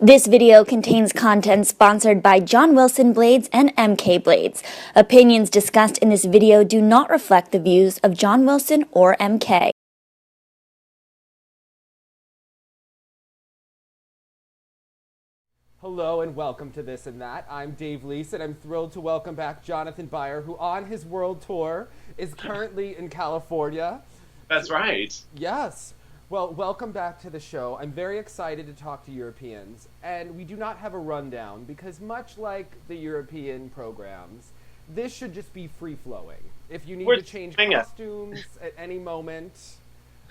This video contains content sponsored by John Wilson Blades and MK Blades. Opinions discussed in this video do not reflect the views of John Wilson or MK. Hello and welcome to This and That. I'm Dave Leese and I'm thrilled to welcome back Jonathan Beyer, who on his world tour is currently in California. That's right. Yes. Well, welcome back to the show. I'm very excited to talk to Europeans, and we do not have a rundown because much like the European programs, this should just be free-flowing. If you need to change costumes at any moment,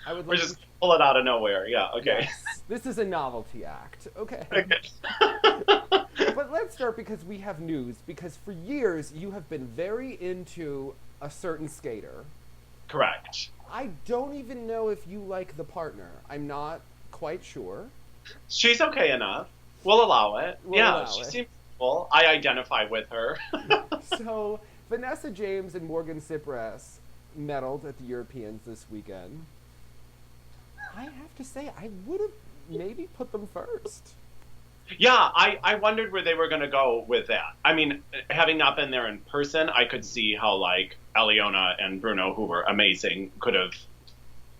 I would like to just pull it out of nowhere. Yeah, okay. Yes, this is a novelty act. Okay. But let's start because we have news, because for years you have been very into a certain skater. Correct. I don't even know if you like the partner. I'm not quite sure. She's okay enough. We'll allow it. She seems cool. I identify with her. So, Vanessa James and Morgan Tsipras medaled at the Europeans this weekend. I have to say, I would have maybe put them first. Yeah, I wondered where they were going to go with that. I mean, having not been there in person, I could see how, like, Aliona and Bruno, who were amazing, could have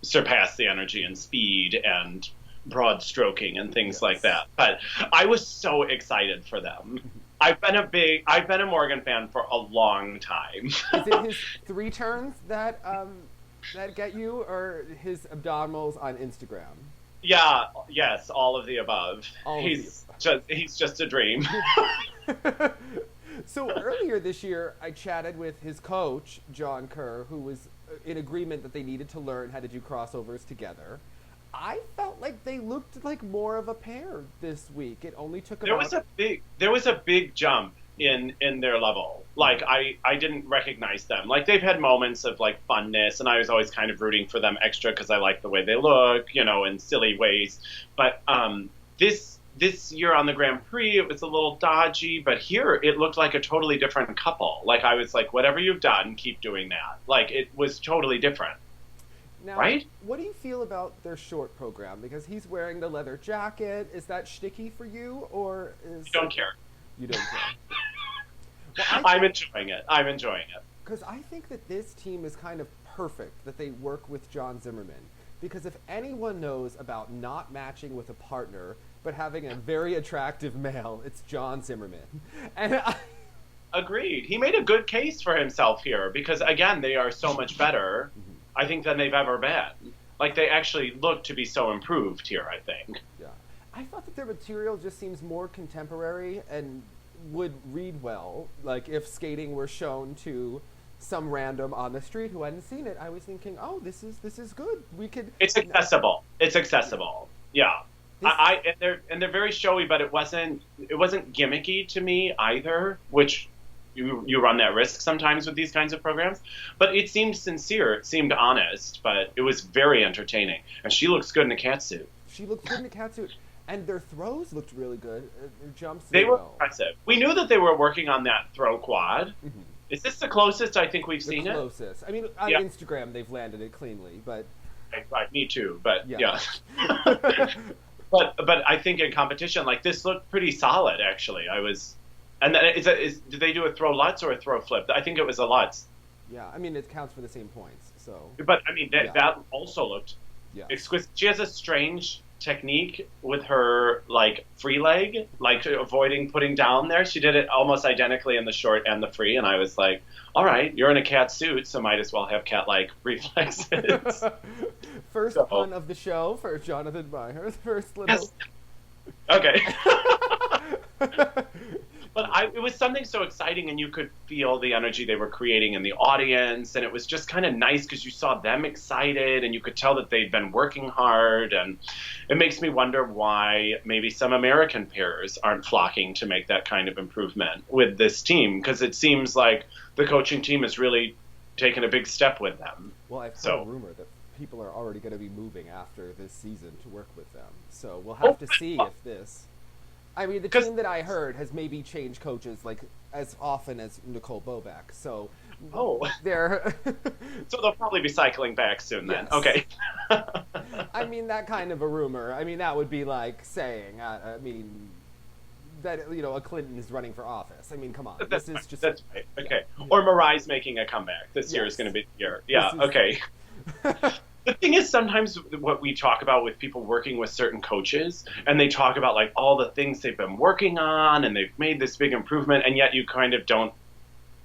surpassed the energy and speed and broad stroking and things like that. But I was so excited for them. I've been a Morgan fan for a long time. Is it his 3 turns that get you, or his abdominals on Instagram? Yeah, yes, all of the above. He's just a dream. So earlier this year, I chatted with his coach, John Kerr, who was in agreement that they needed to learn how to do crossovers together. I felt like they looked like more of a pair this week. It only took there was a big jump in their level. Like I didn't recognize them. Like they've had moments of like funness, and I was always kind of rooting for them extra because I like the way they look, you know, in silly ways. But this year on the Grand Prix, it was a little dodgy, but here it looked like a totally different couple. Like I was like, whatever you've done, keep doing that. Like it was totally different. Now, right? What do you feel about their short program? Because he's wearing the leather jacket. Is that shticky for you, or is... I don't care. You don't care. Well, I'm enjoying it. I'm enjoying it. Because I think that this team is kind of perfect that they work with John Zimmerman. Because if anyone knows about not matching with a partner, but having a very attractive male, it's John Zimmerman. And Agreed. He made a good case for himself here because, again, they are so much better, I think, than they've ever been. Like, they actually look to be so improved here, I think. Yeah. I thought that their material just seems more contemporary and would read well. Like, if skating were shown to some random on the street who hadn't seen it, I was thinking, oh, this is good. We could... It's accessible. It's accessible. Yeah. And they're very showy, but it wasn't gimmicky to me either, which you run that risk sometimes with these kinds of programs. But it seemed sincere. It seemed honest, but it was very entertaining. And she looks good in a catsuit. She looked good in a catsuit. And their throws looked really good. Their jumps they were impressive. We knew that they were working on that throw quad. Mm-hmm. Is this the closest I think we've seen it? The closest. I mean, on Instagram they've landed it cleanly, but... Right, me too, but yeah. But I think in competition, like, this looked pretty solid, actually. And then did they do a throw Lutz or a throw flip? I think it was a Lutz. Yeah, I mean, it counts for the same points, so... But, I mean, that also looked exquisite. She has a strange technique with her, like, free leg, like, avoiding putting down there. She did it almost identically in the short and the free, and I was like, all right, you're in a cat suit, so might as well have cat-like reflexes. First pun of the show for Jonathan Beyer. First little... Yes. Okay. But it was something so exciting, and you could feel the energy they were creating in the audience, and it was just kind of nice because you saw them excited, and you could tell that they'd been working hard, and it makes me wonder why maybe some American pairs aren't flocking to make that kind of improvement with this team, because it seems like the coaching team has really taken a big step with them. Well, I've heard a rumor that people are already going to be moving after this season to work with them, so we'll have to see if this... I mean, the team that I heard has maybe changed coaches like as often as Nicole Bobek. So Oh, they're so they'll probably be cycling back soon then. Yes. Okay. I mean, that kind of a rumor. I mean, that would be like saying, that, a Clinton is running for office. I mean, come on. That's This is right. just... That's right. Okay. Yeah. Or Mariah's making a comeback. This year is Yes. going to be the year. Yeah. This is- Okay. The thing is, sometimes what we talk about with people working with certain coaches, and they talk about like all the things they've been working on, and they've made this big improvement, and yet you kind of don't.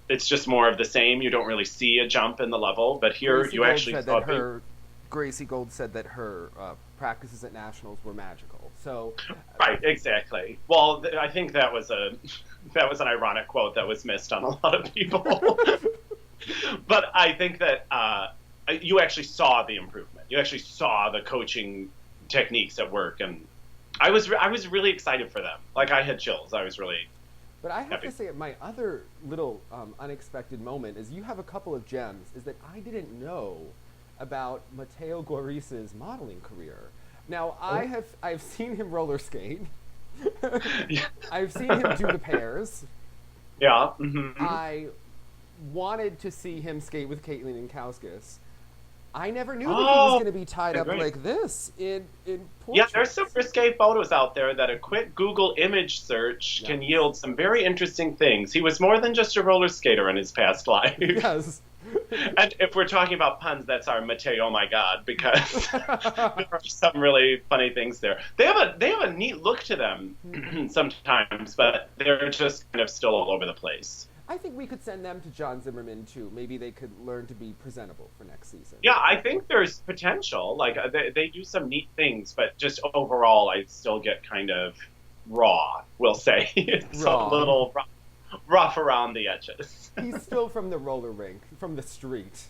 It's just more of the same. You don't really see a jump in the level, but here Gracie you Gold actually said saw that Gracie Gold said that her practices at nationals were magical. So Right, exactly. Well, I think that was an ironic quote that was missed on a lot of people. But I think that you actually saw the improvement. You actually saw the coaching techniques at work, and I was really excited for them. Like, I had chills. I was really. But I have happy. to say, my other little unexpected moment is you have a couple of gems, is that I didn't know about Matteo Guarisa's modeling career. Now, I've seen him roller skate. Yeah. I've seen him do the pairs. Yeah. Mm-hmm. I wanted to see him skate with Caitlin Kauskas. I never knew that he was Oh, going to be tied up great. like this in Portugal. Yeah, there's some risque photos out there that a quick Google image search can yield some very interesting things. He was more than just a roller skater in his past life. Yes. And if we're talking about puns, that's our Mateo, oh my God, because there are some really funny things there. They have a neat look to them sometimes, but they're just kind of still all over the place. I think we could send them to John Zimmerman too. Maybe they could learn to be presentable for next season. Yeah, I think there's potential. Like they do some neat things, but just overall, I still get kind of raw. We'll say it's Raw. a little rough around the edges. He's still from the roller rink, from the street.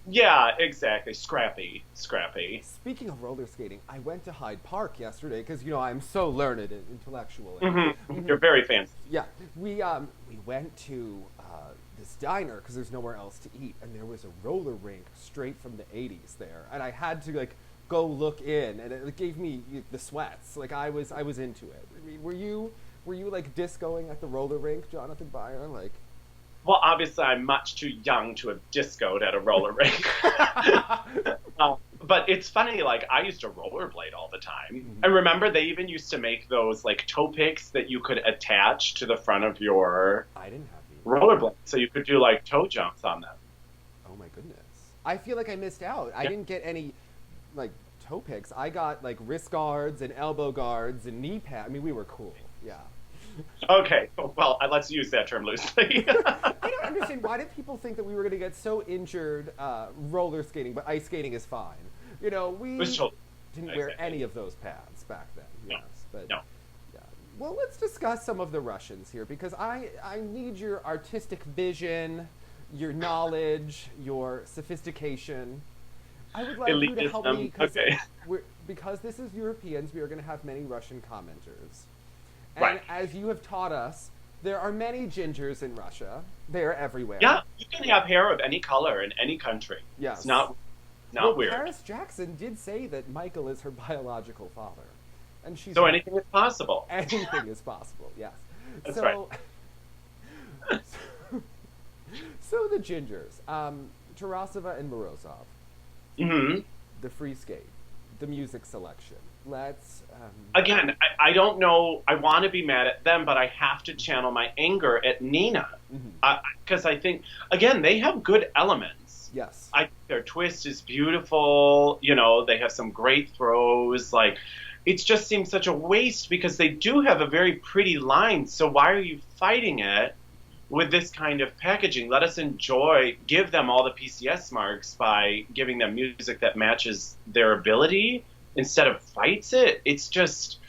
Yeah, exactly. Scrappy. Speaking of roller skating, I went to Hyde Park yesterday because I'm so learned and intellectual. Mm-hmm. You're very fancy. Yeah, we went to this diner because there's nowhere else to eat, and there was a roller rink straight from the '80s there, and I had to go look in, and it gave me the sweats. Like I was into it. I mean, were you discoing at the roller rink, Jonathan Beyer? Well, obviously, I'm much too young to have discoed at a roller rink. But it's funny, I used to rollerblade all the time. Mm-hmm. And remember, they even used to make those, toe picks that you could attach to the front of your I didn't have these. rollerblade, so you could do, toe jumps on them. Oh my goodness. I feel like I missed out. I didn't get any, toe picks. I got, wrist guards and elbow guards and knee pads. I mean, we were cool. Yeah. Okay, well, let's use that term loosely. I don't understand. Why did people think that we were going to get so injured roller skating, but ice skating is fine? We didn't wear any of those pads back then. No. Yes, but No. yeah. Well, let's discuss some of the Russians here because I need your artistic vision, your knowledge, your sophistication. I would like you to help me because this is Europeans. We are going to have many Russian commenters. And Right. as you have taught us, there are many gingers in Russia. They are everywhere. Yeah, you can have hair of any color in any country. Yes. It's not weird. Paris Jackson did say that Michael is her biological father. And she's So anything is possible. Anything is possible, yes. That's right. So the gingers, Tarasova and Morozov, Mm-hmm. the free skate, the music selection. Let's... Again, I don't know. I want to be mad at them, but I have to channel my anger at Nina. Because I think, again, they have good elements. Yes. Their twist is beautiful. They have some great throws. It just seems such a waste because they do have a very pretty line. So why are you fighting it with this kind of packaging? Let us give them all the PCS marks by giving them music that matches their ability instead of fights it. It's just,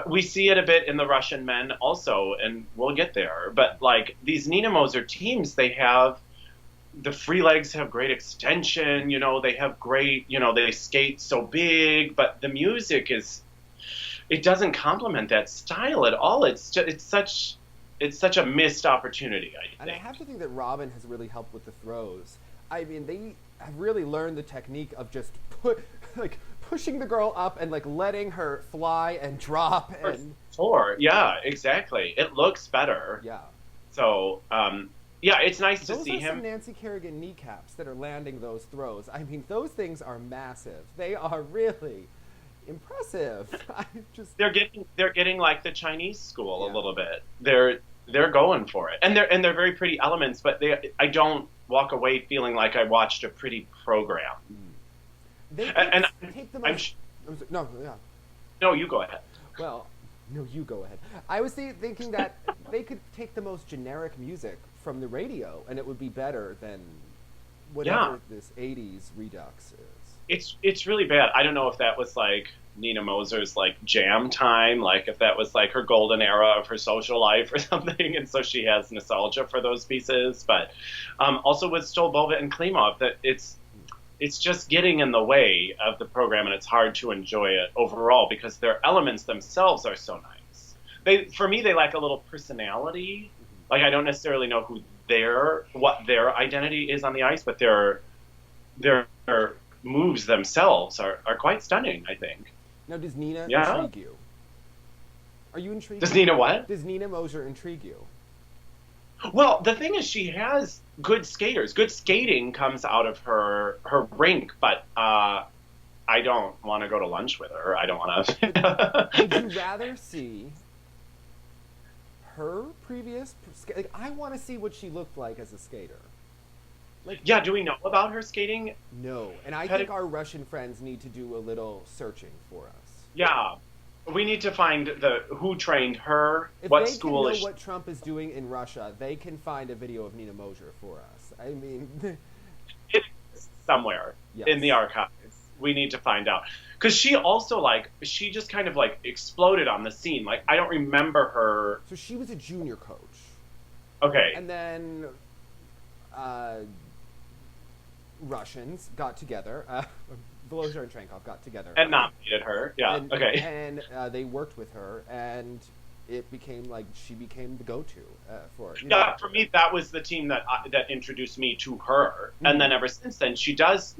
we see it a bit in the Russian men also, and we'll get there. But these Nina Moser teams, they have, the free legs have great extension, they have great, they skate so big, but the music it doesn't complement that style at all. It's such a missed opportunity, I think. And I have to think that Robin has really helped with the throws. I mean, they have really learned the technique of just pushing the girl up and letting her fly and drop and Sure. Yeah, exactly. It looks better. yeah. So, yeah, it's nice to Those see are some him. Nancy Kerrigan kneecaps that are landing those throws. I mean, those things are massive. They are really impressive. I just They're getting like the Chinese school a Yeah. little bit. They're going for it, and they're very pretty elements. But I don't walk away feeling like I watched a pretty program. they And take the I'm most. I'm sorry, no, yeah. no, you go ahead. Well, no, you go ahead. I was thinking that they could take the most generic music from the radio, and it would be better than whatever this '80s redux is. It's really bad. I don't know if that was like Nina Moser's like jam time, like if that was like her golden era of her social life or something, and so she has nostalgia for those pieces. But also with Stolbova and Klimov, that it's just getting in the way of the program, and it's hard to enjoy it overall because their elements themselves are so nice. For me, they lack a little personality. Like I don't necessarily know what their identity is on the ice, but their moves themselves are quite stunning, I think. Now, does Nina Yeah. intrigue you? Are you intrigued? Does Nina what? Does Nina Moser intrigue you? Well, the thing is, she has good skaters. Good skating comes out of her rink, but I don't want to go to lunch with her. I don't want to. Would you rather see her previous? Like, I want to see what she looked like as a skater. Like, Yeah, do we know about her skating? no, and I think our Russian friends need to do a little searching for us. Yeah. We need to find who trained her, If what they school can is know what Trump is doing in Russia, they can find a video of Nina Moser for us. I mean, it's somewhere Yes. in the archives. We need to find out. Because she also, she just kind of, exploded on the scene. Like, I don't remember her. so she was a junior coach, Okay. and then Russians got together. Volozhar and Trenkov got together And nominated her. Yeah, and, okay. and they worked with her, and it became she became the go-to for it. Yeah, for me, that was the team that introduced me to her. And then ever since then, she does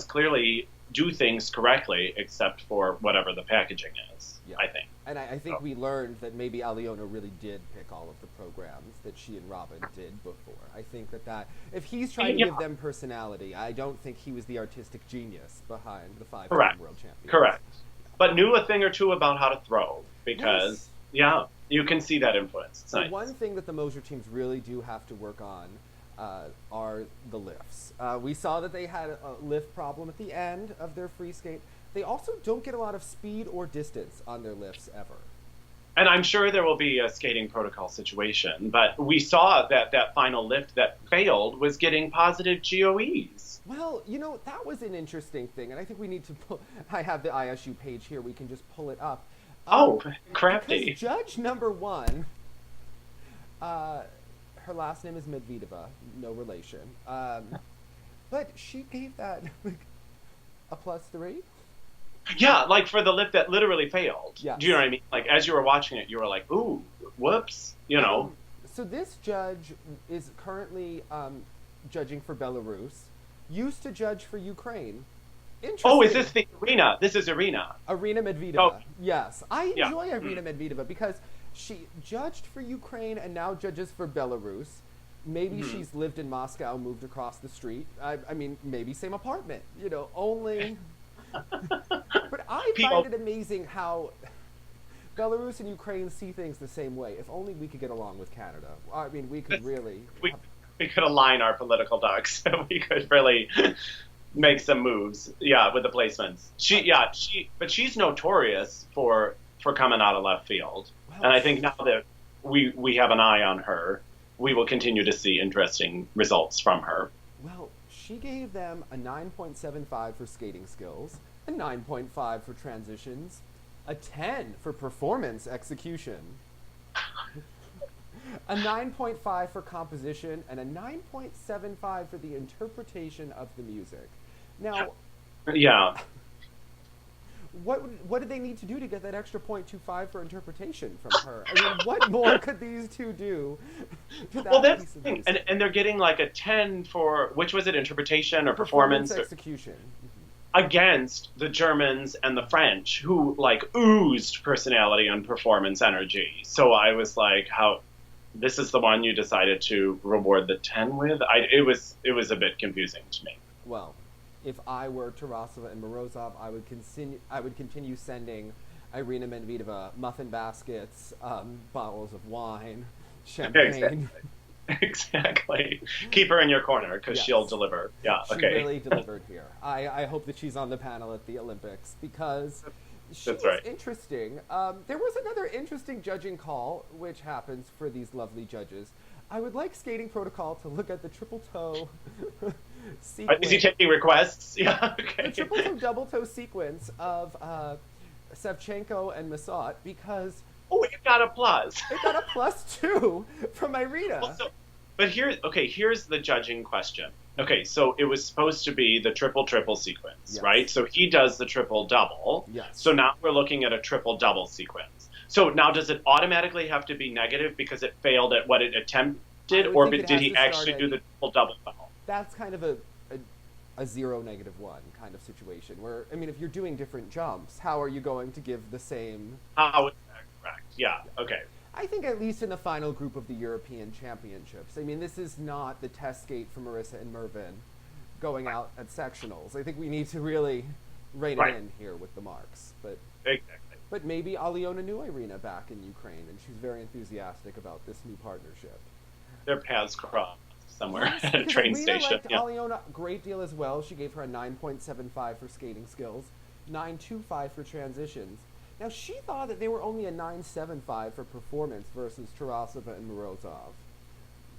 clearly do things correctly, except for whatever the packaging is, Yeah. I think. And I think So. we learned that maybe Aliona really did pick all of the programs that she and Robin did before. I think that if he's trying to Yeah. give them personality, I don't think he was the artistic genius behind the 5-time Correct. world champions. Correct. But knew a thing or two about how to throw, because, Yes. yeah, you can see that influence. It's So nice. one thing that the Moser teams really do have to work on are the lifts. We saw that they had a lift problem at the end of their free skate. They also don't get a lot of speed or distance on their lifts ever. And I'm sure there will be a skating protocol situation, but we saw that final lift that failed was getting positive GOEs. Well, that was an interesting thing, and I think we need to I have the ISU page here. We can just pull it up. Oh, crafty. Because judge number one, her last name is Medvedeva, no relation. But she gave that a +3. Yeah, for the lift that literally failed. Yes. Do you know what I mean? As you were watching it, you were like, ooh, whoops, So this judge is currently judging for Belarus, used to judge for Ukraine. Interesting. Oh, is this the Arena? This is Arena. Arina Medvedeva. Oh. Yes. I Yeah. enjoy Arina Medvedeva because she judged for Ukraine and now judges for Belarus. Maybe she's lived in Moscow, moved across the street. I mean, maybe same apartment. Only... But I find it amazing how Belarus and Ukraine see things the same way. If only we could get along with Canada. I mean, we could really... We could align our political ducks. We could really make some moves. Yeah, with the placements. But she's notorious for coming out of left field. Well, And I think now that we have an eye on her, we will continue to see interesting results from her. Well, she gave them a 9.75 for skating skills, a 9.5 for transitions, a 10 for performance execution, a 9.5 for composition, and a 9.75 for the interpretation of the music. Now, Yeah. what did they need to do to get that extra 0.25 for interpretation from her? I mean, what more could these two do to that Well, that's piece the of thing. music? And they're getting a 10 for, which was it, interpretation or performance? execution. Against the Germans and the French, who oozed personality and performance energy. So I was like, how this is the one you decided to reward the 10 with. It was a bit confusing to me. Well, if I were Tarasova and Morozov, I would continue sending Irina Medvedeva muffin baskets, bottles of wine, champagne. Exactly. Keep her in your corner because Yes. she'll deliver. Yeah. She Okay. really delivered here. I hope that she's on the panel at the Olympics because she That's was right. interesting. There was another interesting judging call, which happens for these lovely judges. I would like skating protocol to look at the triple toe sequence. Is he taking requests? Yeah. The Okay. triple toe double toe sequence of Savchenko and Massot because Oh, you got a plus. it got a +2 from Irina. But here's the judging question. Okay, so it was supposed to be the triple sequence, Yes. right? So he does the triple double. Yes. So now we're looking at a triple double sequence. So now does it automatically have to be negative because it failed at what it attempted, I would or think it did has he to start actually at- do the triple double? That's kind of a 0 -1 kind of situation where, I mean, if you're doing different jumps, how are you going to give the same? How is that correct? Yeah. Okay. I think at least in the final group of the European Championships. I mean, this is not the test skate for Marissa and Mervyn going out at sectionals. I think we need to really rein it Right. in here with the marks. Exactly. But maybe Aliona knew Irina back in Ukraine, and she's very enthusiastic about this new partnership. Their paths crossed somewhere Yes, at a because train Irina station. liked Yeah. Aliona a great deal as well. She gave her a 9.75 for skating skills, 9.25 for transitions. Now, she thought that they were only a 9.75 for performance versus Tarasova and Morozov.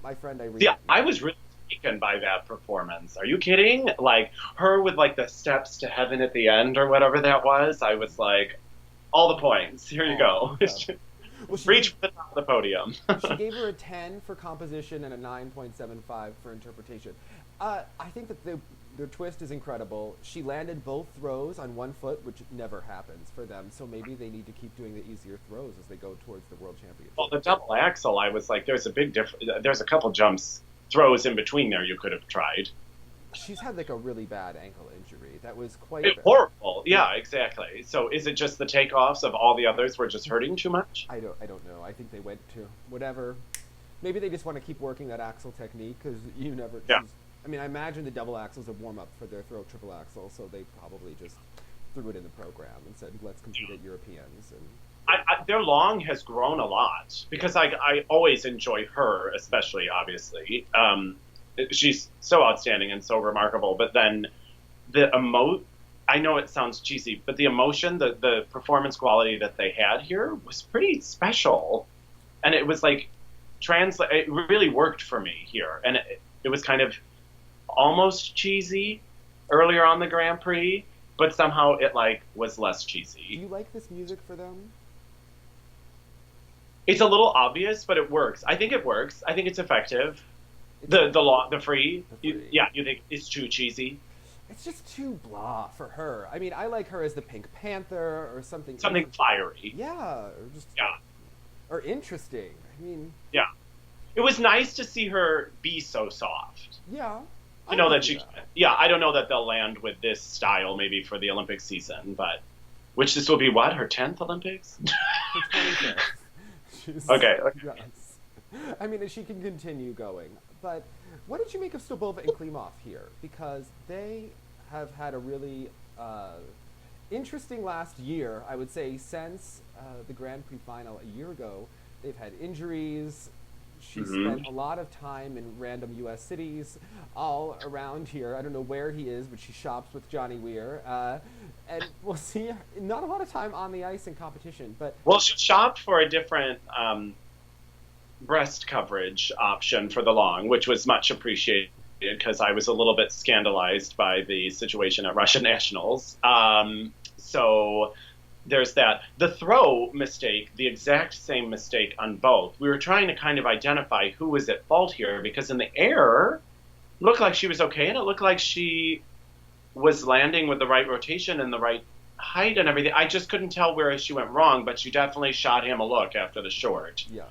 My friend Irina. Yeah, I was really taken by that performance. Are you kidding? Like her with like the steps to heaven at the end or whatever that was. I was like, all the points. Here you go. Okay. Well, Reach for the top of the podium. she gave her a 10 for composition and a 9.75 for interpretation. I think that the twist is incredible. She landed both throws on one foot, which never happens for them. So maybe they need to keep doing the easier throws as they go towards the World Championship. Well, the double axel, I was like, there's a big difference. There's a couple jumps, throws in between there you could have tried. She's had like a really bad ankle injury. That was quite It's bad. horrible. Yeah, exactly. So is it just the takeoffs of all the others were just hurting too much? I don't know. I think they went to whatever. Maybe they just want to keep working that axle technique because you never. Yeah. I mean, I imagine the double axle's a warm up for their throw triple axle, so they probably just threw it in the program and said, "Let's compete at Europeans." And Their long has grown a lot because I always enjoy her, especially obviously. She's so outstanding and so remarkable. But then I know it sounds cheesy, but the emotion, the performance quality that they had here was pretty special, and it was like it really worked for me here, and it was kind of almost cheesy earlier on the Grand Prix, but somehow it like was less do cheesy. you like this music for them? It's a little obvious, but it works. I think it works. I think it's effective. The free, you think it's too cheesy? It's just too blah for her. I mean, I like her as the Pink Panther or something. Something fiery. Yeah, or just Yeah. or interesting. I mean, Yeah. It was nice to see her be so soft. yeah. I know can that do she. Yeah, I don't know that they'll land with this style maybe for the Olympic season, but which this will be what, her 10th Olympics? Her 25th. She's- Okay. Yes. I mean, she can continue going. But what did you make of Stobova and Klimov here? Because they have had a really interesting last year, I would say, since the Grand Prix final a year ago. They've had injuries. She spent a lot of time in random U.S. cities all around here. I don't know where he is, but she shops with Johnny Weir. And we'll see, not a lot of time on the ice in competition. But Well, she shopped for a different breast coverage option for the long, which was much appreciated because I was a little bit scandalized by the situation at Russian Nationals. So there's that. The throw mistake, the exact same mistake on both. We were trying to kind of identify who was at fault here because in the air, it looked like she was okay, and it looked like she was landing with the right rotation and the right height and everything. I just couldn't tell where she went wrong, but she definitely shot him a look after the short. yes.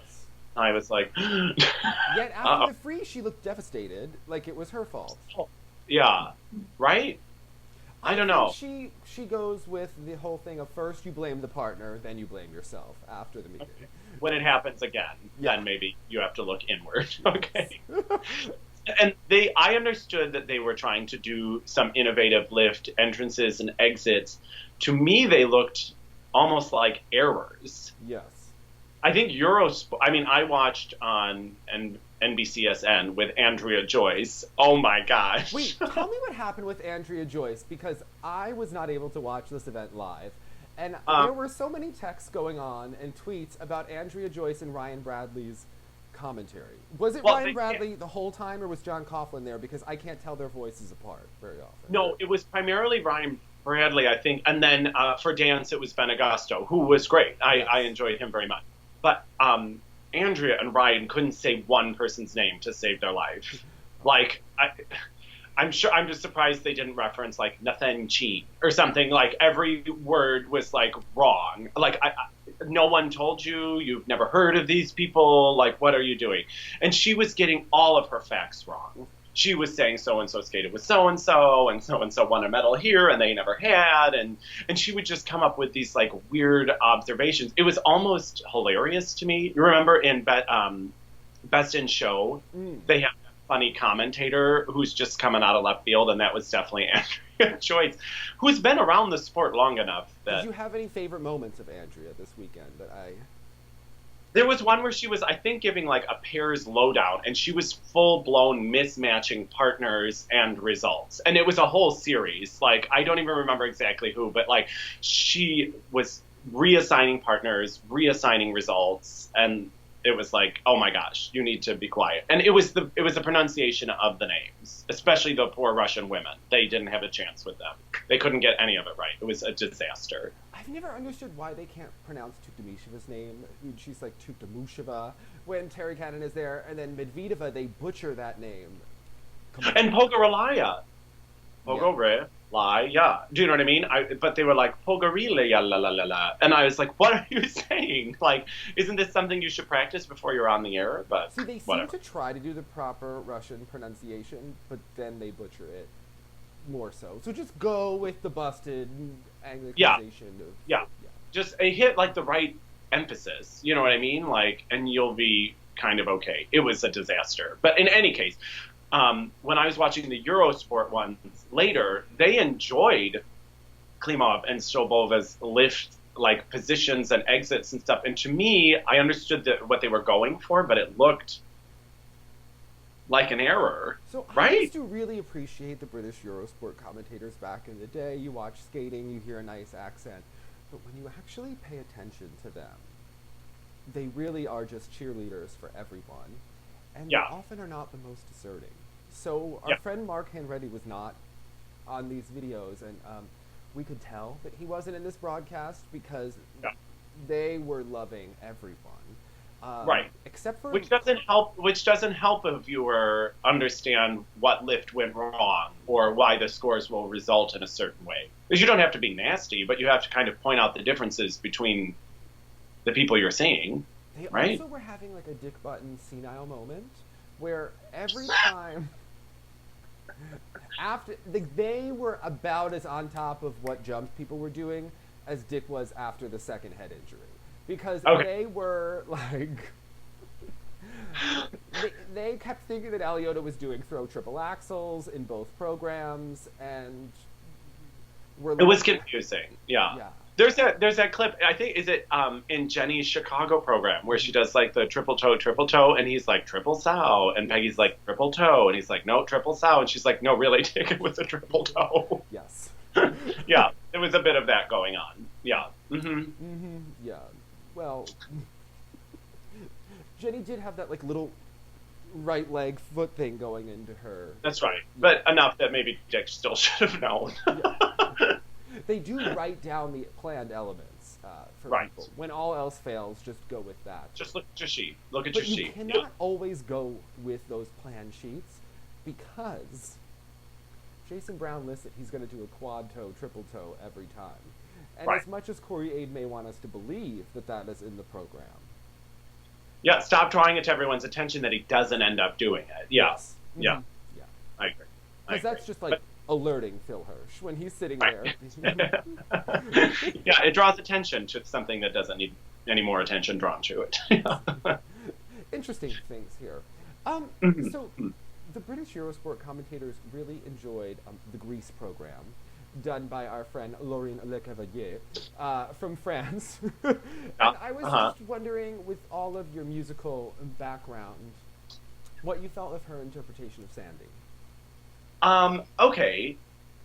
I was like, Yet after the free, she looked devastated, like it was her fault. yeah, right? I don't think know. she goes with the whole thing of first you blame the partner, then you blame yourself after the meeting. Okay. When it happens again, Yeah. then maybe you have to look inward. Okay. And I understood that they were trying to do some innovative lift entrances and exits. To me, they looked almost like errors. Yes. I think Eurosport. I mean, I watched on NBCSN with Andrea Joyce. Oh my gosh! Wait, tell me what happened with Andrea Joyce, because I was not able to watch this event live, and there were so many texts going on and tweets about Andrea Joyce and Ryan Bradley's commentary. Was it Ryan Bradley the whole time, or was John Coughlin there? Because I can't tell their voices apart very often. No, it was primarily Ryan Bradley, I think, and then for dance it was Ben Agosto, who was great. I enjoyed him very much. But Andrea and Ryan couldn't say one person's name to save their life. Like, I'm just surprised they didn't reference, like, Nathan Chi or something. Like, every word was, like, wrong. Like, no one told you, you've never heard of these people, like, what are you doing? And she was getting all of her facts wrong. She was saying so-and-so skated with so-and-so, and so-and-so won a medal here, and they never had, and she would just come up with these, like, weird observations. It was almost hilarious to me. You remember in Best in Show, they have that funny commentator who's just coming out of left field, and that was definitely Andrea Joyce, who's been around the sport long enough that... Did you have any favorite moments of Andrea this weekend that I... There was one where she was, I think, giving, like, a pairs lowdown, and she was full-blown mismatching partners and results. And it was a whole series. Like, I don't even remember exactly who, but, like, she was reassigning partners, reassigning results, and it was like, oh my gosh, you need to be quiet. And it was the pronunciation of the names, especially the poor Russian women. They didn't have a chance with them. They couldn't get any of it right. It was a disaster. I've never understood why they can't pronounce Tuktamusheva's name. She's like Tuktamusheva when Terry Cannon is there, and then Medvedeva, they butcher that name. And Pogorelaya. Pogorelaya. Do you know what I mean? But they were like, Pogorelaya, la la la la. And I was like, what are you saying? Like, isn't this something you should practice before you're on the air? But see, they whatever. seem to try to do the proper Russian pronunciation, but then they butcher it more so. So just go with the busted Anglicization of... Yeah. Just hit, like, the right emphasis. You know what I mean? Like, and you'll be kind of okay. It was a disaster. But in any case, when I was watching the Eurosport ones later, they enjoyed Klimov and Stobova's lift, like, positions and exits and stuff. And to me, I understood what they were going for, but it looked like an error. So right? I used to really appreciate the British Eurosport commentators back in the day. You watch skating, you hear a nice accent. But when you actually pay attention to them, they really are just cheerleaders for everyone. And they often are not the most discerning. So our friend Mark Hanreddy was not on these videos, and we could tell that he wasn't in this broadcast because they were loving everyone. Right. Except for... Which doesn't help a viewer understand what lift went wrong or why the scores will result in a certain way. Because you don't have to be nasty, but you have to kind of point out the differences between the people you're seeing. They right? also were having like a Dick Button senile moment where every time after they were about as on top of what jumps people were doing as Dick was after the second head injury. Because they were like they kept thinking that Aliota was doing throw triple axels in both programs, and it was confusing. Yeah. There's that clip, I think, is it in Jenny's Chicago program where she does like the triple toe, and he's like triple sow, and Peggy's like triple toe, and he's like no, triple sow, and she's like no, really, Dick, it was a triple toe. Yes. Yeah, there was a bit of that going on. Yeah. Yeah. Well, Jenny did have that like little right leg foot thing going into her. That's right, but enough that maybe Dick still should have known. They do write down the planned elements for people. When all else fails, just go with that. Just look at your sheet. But you cannot always go with those planned sheets because Jason Brown lists that he's going to do a quad toe, triple toe every time. And as much as Corey Aid may want us to believe that that is in the program. Yeah, stop drawing it to everyone's attention that he doesn't end up doing it. Yeah. Yes. Yeah. I agree. Because that's just like alerting Phil Hirsch when he's sitting there. Yeah, it draws attention to something that doesn't need any more attention drawn to it. Interesting things here. So the British Eurosport commentators really enjoyed the Grease program done by our friend Laurine Lecavalier from France. And I was just wondering, with all of your musical background, what you felt of her interpretation of Sandy. Okay.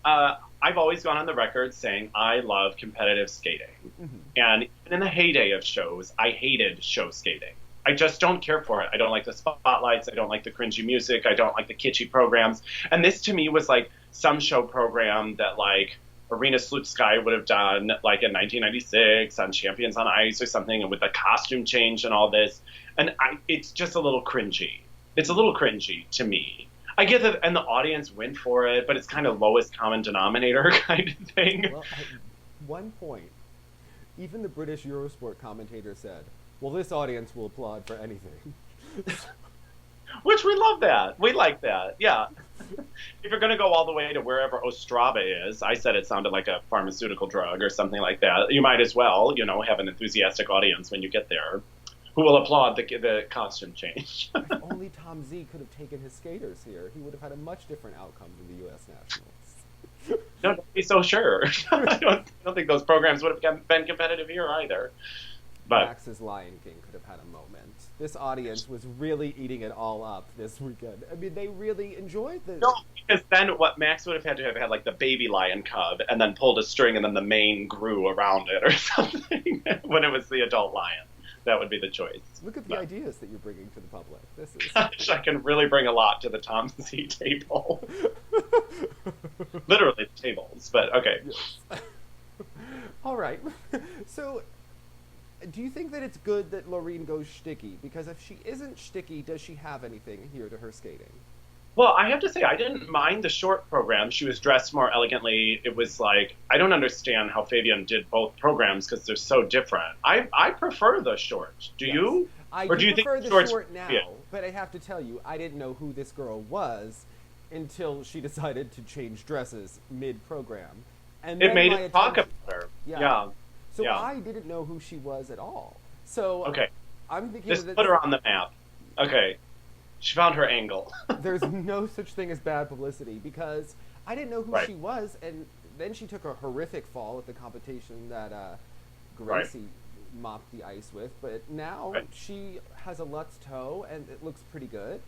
I've always gone on the record saying I love competitive skating. And even in the heyday of shows, I hated show skating. I just don't care for it. I don't like the spotlights. I don't like the cringy music. I don't like the kitschy programs. And this to me was like some show program that like Arena Slutskaya would have done like in 1996 on Champions on Ice or something, and with the costume change and all this. And it's just a little cringy. It's a little cringy to me. I get that, and the audience went for it, but it's kind of lowest common denominator kind of thing. Well, at one point, even the British Eurosport commentator said, well, this audience will applaud for anything. Which we love that. We like that, yeah. If you're going to go all the way to wherever Ostrava is, I said it sounded like a pharmaceutical drug or something like that, you might as well, have an enthusiastic audience when you get there who will applaud the costume change. If only Tom Z could have taken his skaters here, he would have had a much different outcome than the U.S. Nationals. No, don't be so sure. I don't think those programs would have been competitive here either. But Max's Lion King could have had a moment. This audience was really eating it all up this weekend. I mean, they really enjoyed this. No, because then what Max would have had to have had like the baby lion cub and then pulled a string and then the mane grew around it or something when it was the adult lion. That would be the choice. Look at the ideas that you're bringing to the public. This is. I can really bring a lot to the Tom Z table. Literally the tables, but okay. Yes. All right. So, do you think that it's good that Laurine goes shticky? Because if she isn't shticky, does she have anything here to her skating? Well, I have to say, I didn't mind the short program. She was dressed more elegantly. It was like, I don't understand how Fabian did both programs because they're so different. I prefer the short. Do you? I or do you prefer think the short now, but I have to tell you, I didn't know who this girl was until she decided to change dresses mid-program. And it made it talk about her. Yeah. So I didn't know who she was at all. So okay. I'm thinking just put her on the map. Okay. She found her angle. There's no such thing as bad publicity because I didn't know who she was, and then she took a horrific fall at the competition that Gracie mopped the ice with. But now she has a Lutz toe, and it looks pretty good.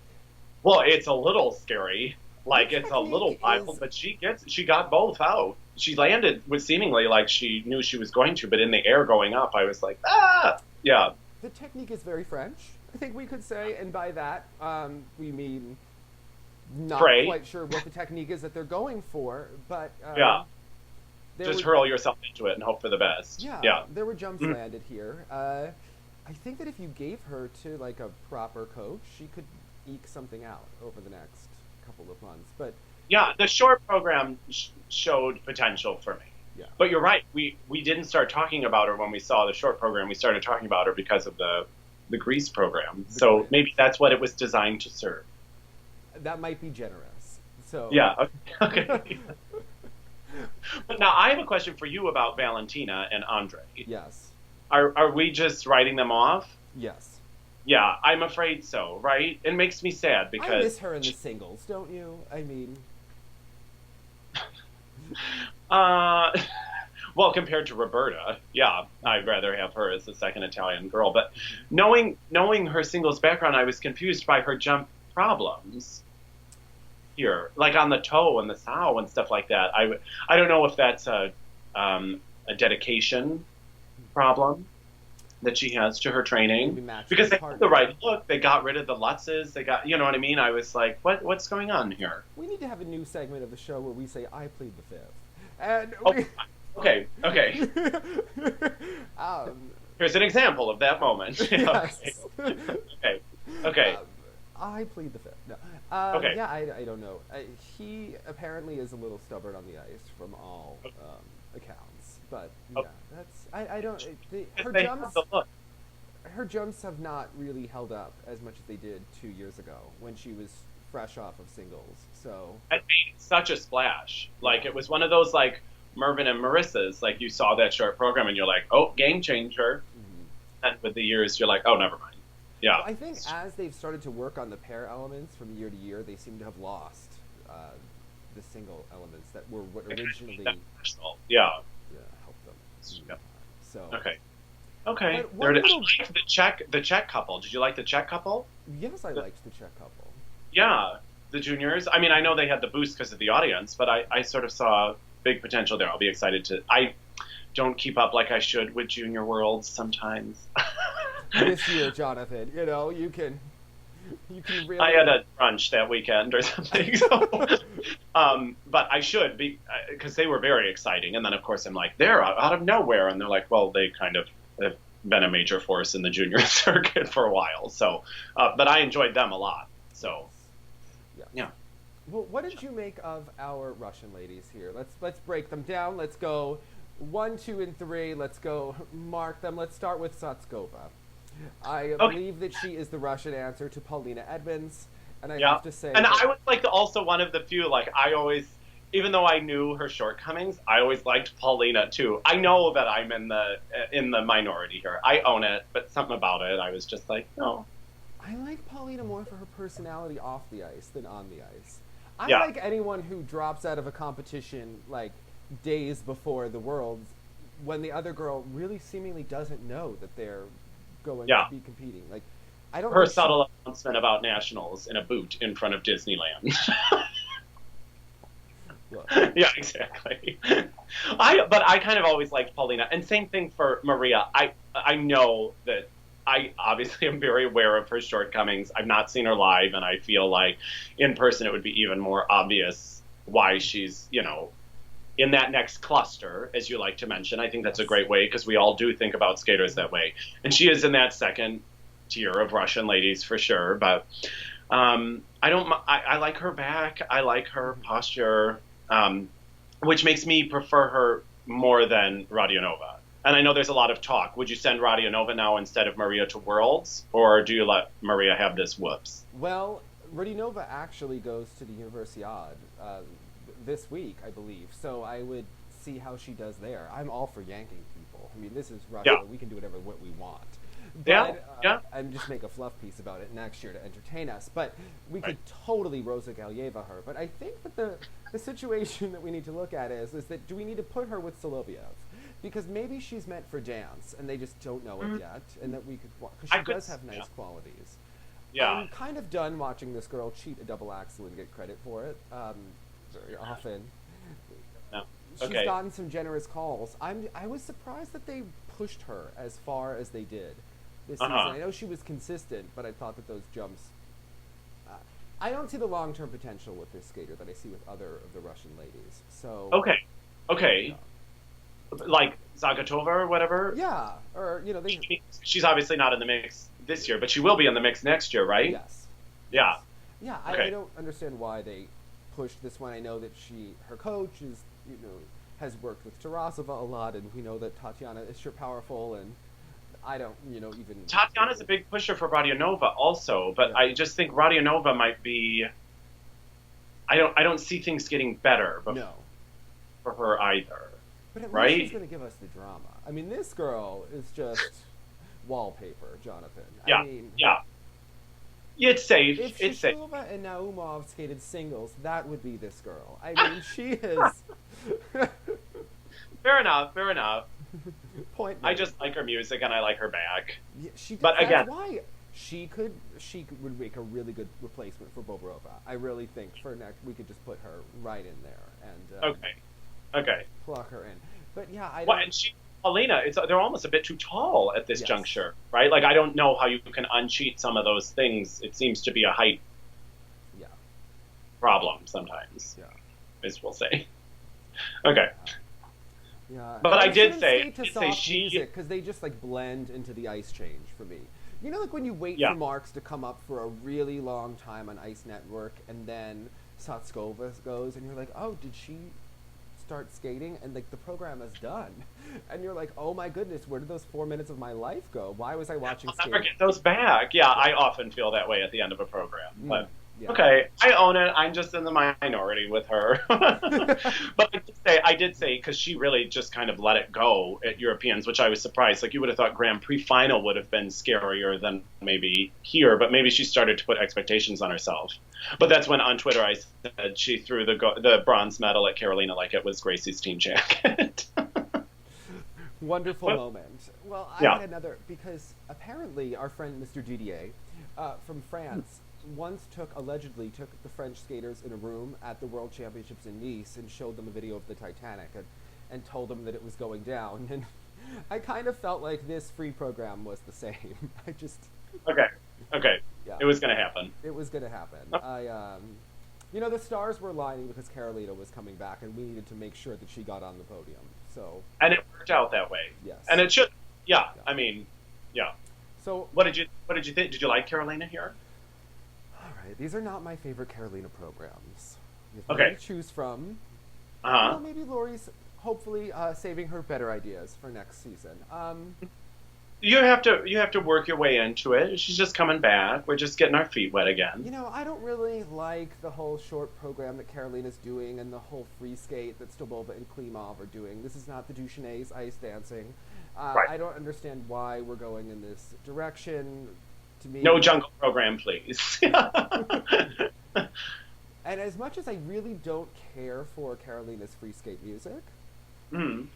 Well, it's a little scary. Like, it's a little wild, but she got both out. She landed with seemingly like she knew she was going to, but in the air going up, I was like, ah! Yeah. The technique is very French, I think we could say, and by that, we mean not quite sure what the technique is that they're going for, but... just hurl yourself into it and hope for the best. Yeah. There were jumps landed here. I think that if you gave her to, like, a proper coach, she could eke something out over the next couple of months, but... Yeah, the short program showed potential for me. Yeah. But you're right. We didn't start talking about her when we saw the short program. We started talking about her because of the Grease program. So maybe that's what it was designed to serve. That might be generous. So yeah. Okay. But now I have a question for you about Valentina and Andre. Yes. Are we just writing them off? Yes. Yeah, I'm afraid so. Right? It makes me sad because I miss her in the singles, don't you? I mean. Well, compared to Roberta, yeah, I'd rather have her as the second Italian girl. But knowing her singles background, I was confused by her jump problems here, like on the toe and the sow and stuff like that. I don't know if that's a dedication problem that she has to her training, because they had the right look. They got rid of the Lutzes. They got, you know what I mean? I was like, what's going on here? We need to have a new segment of the show where we say, I plead the fifth. And okay. Here's an example of that moment. Yes. Okay. I plead the fifth. No. Okay. Yeah, I don't know. He apparently is a little stubborn on the ice from all accounts. But yeah, that's I don't. Her jumps have not really held up as much as they did 2 years ago when she was fresh off of singles. So It made such a splash. Like, it was one of those, like, Mervyn and Marissa's, like, you saw that short program and you're like, oh, game changer. And with the years, you're like, oh, never mind. Yeah. well, I think as they've started to work on the pair elements from year to year, they seem to have lost the single elements that were what originally Yeah. helped them. Yeah. So Okay. Okay. But what There it is. little- I liked the Czech couple. Did you like the Czech couple? yes, I liked the Czech couple. Yeah. The juniors. I mean, I know they had the boost because of the audience, but I sort of saw big potential there. I'll be excited to. I don't keep up like I should with Junior Worlds sometimes. This year, Jonathan, you can really. I had a brunch that weekend or something, so, but I should be because they were very exciting. And then of course I'm like, they're out of nowhere, and they're like, well, they kind of have been a major force in the junior circuit for a while. So, but I enjoyed them a lot. So, yeah. Well, what did you make of our Russian ladies here? Let's break them down. Let's go 1, 2, and 3. Let's go mark them. Let's start with Satskova. I believe that she is the Russian answer to Paulina Edmonds, and I have to say. And I was like also one of the few. Like I always, even though I knew her shortcomings, I always liked Paulina too. I know that I'm in the minority here. I own it, but something about it, I was just like, no. I like Paulina more for her personality off the ice than on the ice. I Yeah. like anyone who drops out of a competition like days before the Worlds when the other girl really seemingly doesn't know that they're going to be competing. Like, I don't. Her think subtle announcement about nationals in a boot in front of Disneyland. Yeah, exactly. But I kind of always liked Paulina, and same thing for Maria. I know that I obviously am very aware of her shortcomings. I've not seen her live, and I feel like in person it would be even more obvious why she's, in that next cluster, as you like to mention. I think that's a great way because we all do think about skaters that way. And she is in that second tier of Russian ladies for sure. But I like her back. I like her posture, which makes me prefer her more than Radionova. And I know there's a lot of talk. Would you send Radionova now instead of Maria to Worlds? Or do you let Maria have this whoops? Well, Radionova actually goes to the Universiade this week, I believe. So I would see how she does there. I'm all for yanking people. I mean, this is Russia. Yeah. We can do whatever we want. Yeah, But, and just make a fluff piece about it next year to entertain us. But we could totally Rosa Galyeva her. But I think that the situation that we need to look at is that do we need to put her with Soloviev? Because maybe she's meant for dance, and they just don't know it yet, and that we could, because she does have nice qualities. Yeah. I'm kind of done watching this girl cheat a double axel and get credit for it. Very often. No. She's Okay. gotten some generous calls. I was surprised that they pushed her as far as they did this season. I know she was consistent, but I thought that those jumps. I don't see the long-term potential with this skater that I see with other of the Russian ladies. So. Okay. Like Zagatova or whatever? Yeah, or She's obviously not in the mix this year, but she will be in the mix next year, right? Yes. Yeah. Yeah, Okay. I don't understand why they pushed this one. I know that her coach is, has worked with Tarasova a lot, and we know that Tatiana is sure powerful, and I don't, even. Tatiana's a big pusher for Radionova also, but I just think Radionova might be. I don't see things getting better for her either. But at right? least she's going to give us the drama. I mean, this girl is just wallpaper, Jonathan. Yeah, I mean, it's safe. If It's safe. Shishkova and Naumov skated singles, that would be this girl. I mean, she is. Fair enough. Point. I just like her music and I like her back. Yeah, But that's again, why she would make a really good replacement for Bobrova. I really think for next we could just put her right in there and Okay. plug her in. But yeah, I don't. Well, and Paulina, they're almost a bit too tall at this juncture, right? Like I don't know how you can uncheat some of those things. It seems to be a height problem sometimes. Yeah. As we'll say. Okay. Yeah. But I did say she music because they just like blend into the ice change for me. Like when you wait for marks to come up for a really long time on Ice Network, and then Satskova goes, and you're like, oh, did she start skating? And like the program is done, and you're like, oh my goodness, where did those 4 minutes of my life go? Why was I watching skating? I'll never get those back. Yeah, I often feel that way at the end of a program. But Yeah. Okay, I own it. I'm just in the minority with her. But I did say, because she really just kind of let it go at Europeans, which I was surprised. Like, you would have thought Grand Prix final would have been scarier than maybe here, but maybe she started to put expectations on herself. But that's when on Twitter I said she threw the bronze medal at Carolina like it was Gracie's team jacket. Wonderful moment. Well, I Yeah. had another, because apparently our friend Mr. Didier from France allegedly took the French skaters in a room at the World Championships in Nice and showed them a video of the Titanic and told them that it was going down. And I kind of felt like this free program was the same. Okay. Yeah. It was going to happen. It was going to happen. Oh. The stars were lining because Carolina was coming back, and we needed to make sure that she got on the podium. So. And it worked out that way. Yes. And it should. Yeah. Yeah. I mean, yeah. So. What did you think? Did you like Carolina here? All right. These are not my favorite Carolina programs. You have Okay. many to choose from. Uh-huh. Maybe Lori's hopefully saving her better ideas for next season. You have to work your way into it. She's just coming back. We're just getting our feet wet again. I don't really like the whole short program that Carolina's doing and the whole free skate that Stobova and Klimov are doing. This is not the Duchesne's ice dancing. Right. I don't understand why we're going in this direction. To me, No jungle program, please. And as much as I really don't care for Carolina's free skate music, Mm.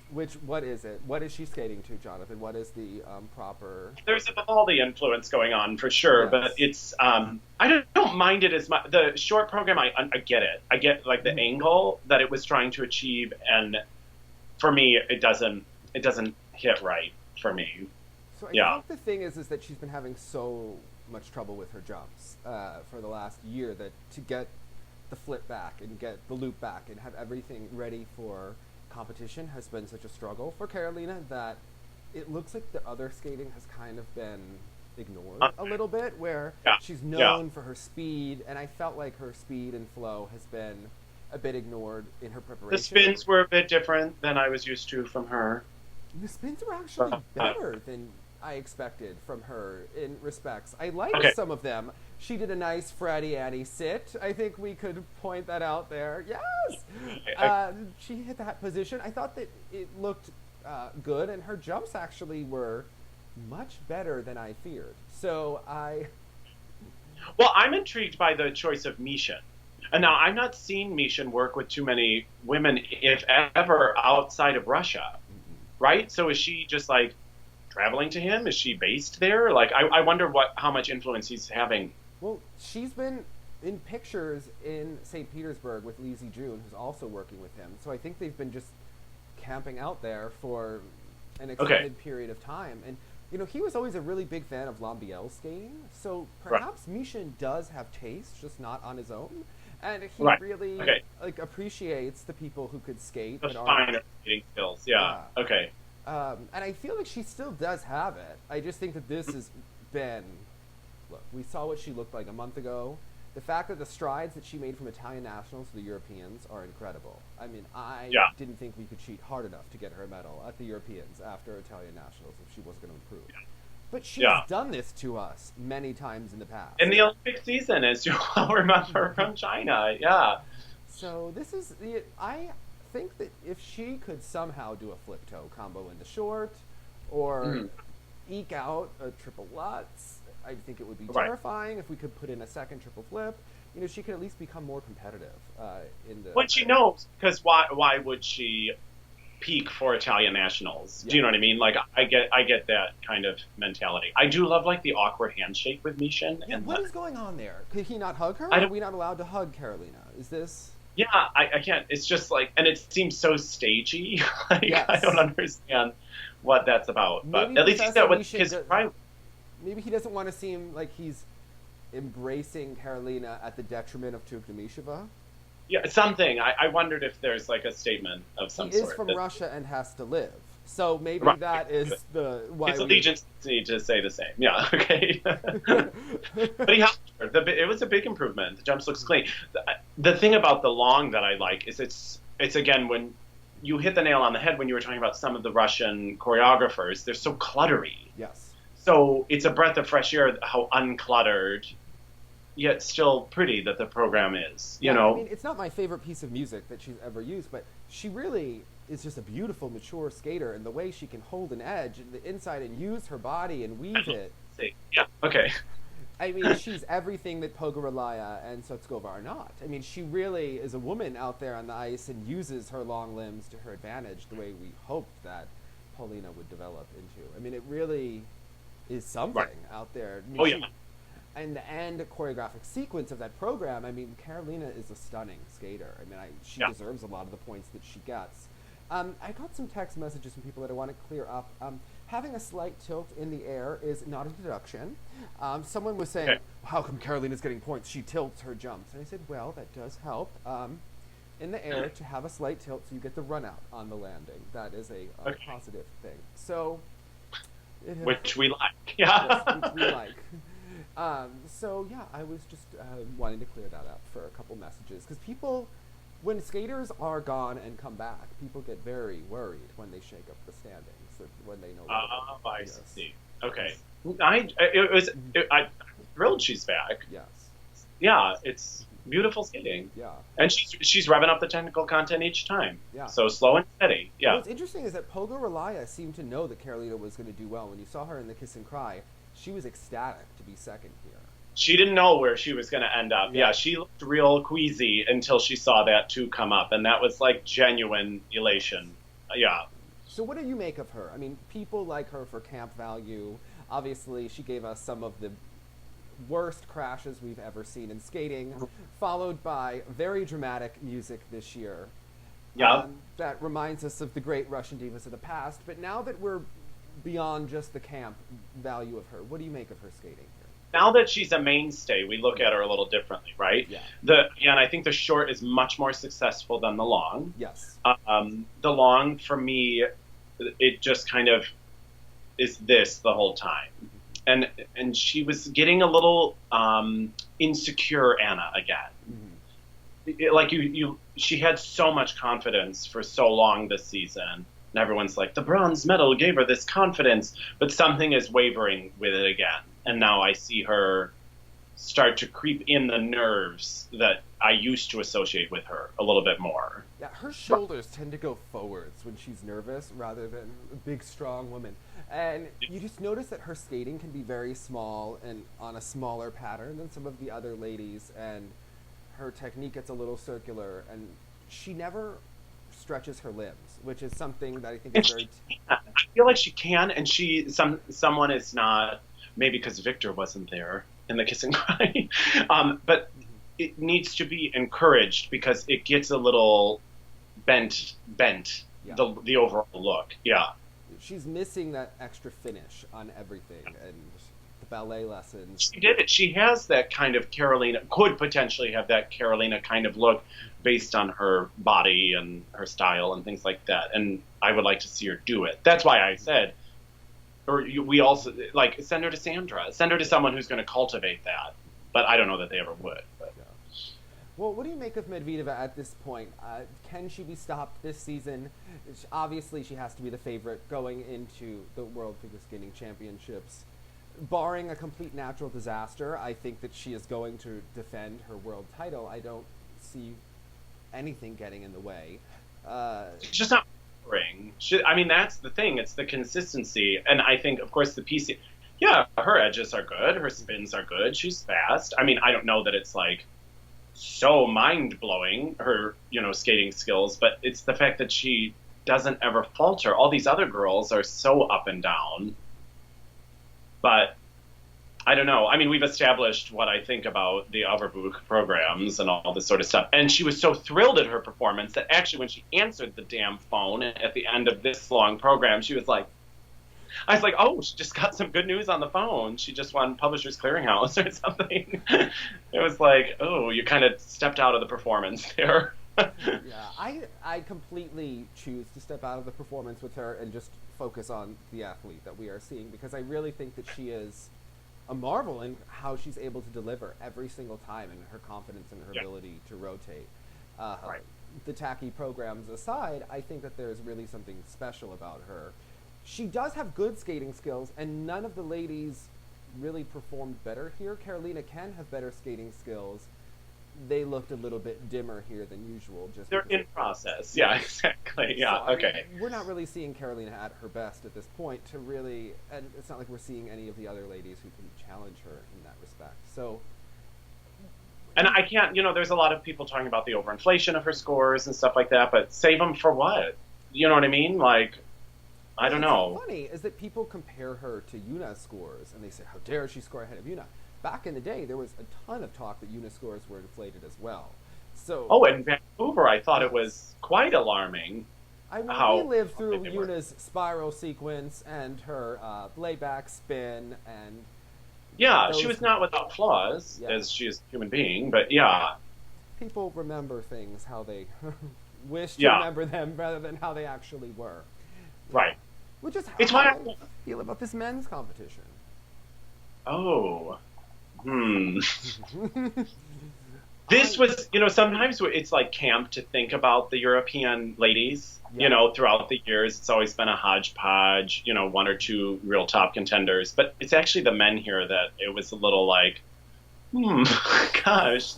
what is it? What is she skating to, Jonathan? What is the proper? There's a Vivaldi influence going on for sure, Yes. but it's I don't mind it as much. The short program, I get it. I get like the angle that it was trying to achieve, and for me, it doesn't hit right for me. So I Yeah. think the thing is that she's been having so much trouble with her jumps for the last year that to get the flip back and get the loop back and have everything ready for competition has been such a struggle for Carolina that it looks like the other skating has kind of been ignored a little bit, where Yeah. she's known for her speed, and I felt like her speed and flow has been a bit ignored in her preparation. The spins were a bit different than I was used to from her. The spins were actually better than I expected from her in respects. I liked Okay. some of them. She did a nice Freddie Annie sit. I think we could point that out there. Yes! She hit that position. I thought that it looked good, and her jumps actually were much better than I feared. So Well, I'm intrigued by the choice of Mishin. And now I've not seen Mishin work with too many women, if ever, outside of Russia, right? So is she just like traveling to him? Is she based there? Like, I wonder how much influence he's having. Well, she's been in pictures in St. Petersburg with Lizzie June, who's also working with him. So I think they've been just camping out there for an extended period of time. And, he was always a really big fan of Lambiel skating. So perhaps Mishin does have taste, just not on his own. And he really appreciates the people who could skate. The that finer skating skills, yeah. Okay. And I feel like she still does have it. I just think that this has been... Look, we saw what she looked like a month ago. The fact that the strides that she made from Italian nationals to the Europeans are incredible. I mean, I didn't think we could cheat hard enough to get her a medal at the Europeans after Italian nationals if she wasn't going to improve. Yeah. But she's done this to us many times in the past. In the Olympic season, as you all remember from China, yeah. So this is... I think that if she could somehow do a flip toe combo in the short or eke out a triple Lutz, I think it would be terrifying. If we could put in a second triple flip, she could at least become more competitive in the... When she knows, because why would she peak for Italian nationals? Do you know what I mean? Like, I get that kind of mentality. I do love, like, the awkward handshake with Mishin. Yeah, what is going on there? Could he not hug her? Are we not allowed to hug Carolina? Is this... Yeah, I can't. It's just like, and it seems so stagey. Like, I don't understand what that's about. But at least he's got what his pride. Maybe he doesn't want to seem like he's embracing Carolina at the detriment of Tuktamisheva. Yeah, something. I wondered if there's like a statement of some sort. He is from Russia and has to live. So maybe that is the why his allegiance need to say the same. Yeah, okay. But it was a big improvement. The jumps looks clean. The thing about the long that I like is it's again when you hit the nail on the head when you were talking about some of the Russian choreographers. They're so cluttery. Yes. So it's a breath of fresh air how uncluttered, yet still pretty that the program is, you Yeah, know? I mean, it's not my favorite piece of music that she's ever used, but she really is just a beautiful, mature skater, and the way she can hold an edge in the inside and use her body and weave it. See. Yeah, okay. I mean, she's everything that Pogarelaya and Sotskova are not. I mean, she really is a woman out there on the ice and uses her long limbs to her advantage the way we hoped that Paulina would develop into. I mean, it really is something out there. I mean, and the end choreographic sequence of that program, I mean, Karolina is a stunning skater. I mean, she deserves a lot of the points that she gets. I got some text messages from people that I want to clear up. Having a slight tilt in the air is not a deduction. Someone was saying, how come Karolina's getting points? She tilts her jumps. And I said, well, that does help in the air to have a slight tilt so you get the run out on the landing. That is a positive thing. So, which we like. Yeah. Yes, which we like. So, yeah, I was just wanting to clear that up for a couple messages. Because people, when skaters are gone and come back, people get very worried when they shake up the standings, when they know. I see. Okay. I'm thrilled she's back. Yes. Yeah, it's beautiful skating. Yeah. And she's revving up the technical content each time. Yeah. So slow and steady. Yeah. What's interesting is that Pogarelaya seemed to know that Karolina was going to do well. When you saw her in the Kiss and Cry, she was ecstatic to be second here. She didn't know where she was going to end up. Yeah, she looked real queasy until she saw that 2 come up, and that was like genuine elation. Yeah. So what do you make of her? I mean, people like her for camp value. Obviously, she gave us some of the worst crashes we've ever seen in skating, followed by very dramatic music this year. Yeah. That reminds us of the great Russian divas of the past. But now that we're beyond just the camp value of her, what do you make of her skating here? Now that she's a mainstay, we look at her a little differently, right? Yeah. And I think the short is much more successful than the long. Yes. The long, for me, it just kind of is this the whole time. And she was getting a little insecure, Anna, again. She had so much confidence for so long this season, and everyone's like, the bronze medal gave her this confidence, but something is wavering with it again. And now I see her start to creep in the nerves that I used to associate with her a little bit more. Yeah, her shoulders tend to go forwards when she's nervous rather than a big, strong woman. And you just notice that her skating can be very small and on a smaller pattern than some of the other ladies, and her technique gets a little circular, and she never stretches her limbs, which is something that I think is very... I feel like she can, and someone is not... Maybe because Victor wasn't there in the Kiss and Cry. But it needs to be encouraged because it gets a little bent, Yeah. the overall look. Yeah. She's missing that extra finish on everything, and the ballet lessons. She did it. She has that kind of Karolina, could potentially have that Karolina kind of look based on her body and her style and things like that. And I would like to see her do it. That's why I said... we also, like, send her to Sandra. Send her to someone who's going to cultivate that. But I don't know that they ever would. But. Yeah. Well, what do you make of Medvedeva at this point? Can she be stopped this season? Obviously, she has to be the favorite going into the World Figure Skating Championships. Barring a complete natural disaster, I think that she is going to defend her world title. I don't see anything getting in the way. She's just not... I mean, that's the thing. It's the consistency. And I think, of course, the PC... Yeah, her edges are good. Her spins are good. She's fast. I mean, I don't know that it's, like, so mind-blowing, her, skating skills, but it's the fact that she doesn't ever falter. All these other girls are so up and down. But... I don't know. I mean, we've established what I think about the Overbook programs and all this sort of stuff. And she was so thrilled at her performance that actually when she answered the damn phone at the end of this long program, she was like, I was like, oh, she just got some good news on the phone. She just won Publishers Clearinghouse or something. It was like, oh, you kind of stepped out of the performance there. Yeah, I completely choose to step out of the performance with her and just focus on the athlete that we are seeing, because I really think that she is... a marvel in how she's able to deliver every single time, and her confidence and her ability to rotate. The tacky programs aside, I think that there's really something special about her. She does have good skating skills, and none of the ladies really performed better here. Carolina can have better skating skills. They looked a little bit dimmer here than usual. They're in process. Yeah, exactly. Yeah, so, okay. We're not really seeing Carolina at her best at this point to really, and it's not like we're seeing any of the other ladies who can challenge her in that respect. So, and I can't, there's a lot of people talking about the overinflation of her scores and stuff like that, but save them for what? You know what I mean? Like, I don't know. What's funny is that people compare her to Yuna's scores, and they say, how dare she score ahead of Yuna? Back in the day, there was a ton of talk that Yuna's scores were inflated as well. So, in Vancouver, I thought it was quite alarming. We lived through Yuna's spiral sequence and her layback spin, and she was not without flaws, as she is a human being, but yeah. People remember things how they wish to remember them rather than how they actually were. Right. Which is how it's why I feel about this men's competition. Oh. This was, sometimes it's like camp to think about the European ladies, throughout the years. It's always been a hodgepodge, one or two real top contenders. But it's actually the men here that it was a little like, gosh.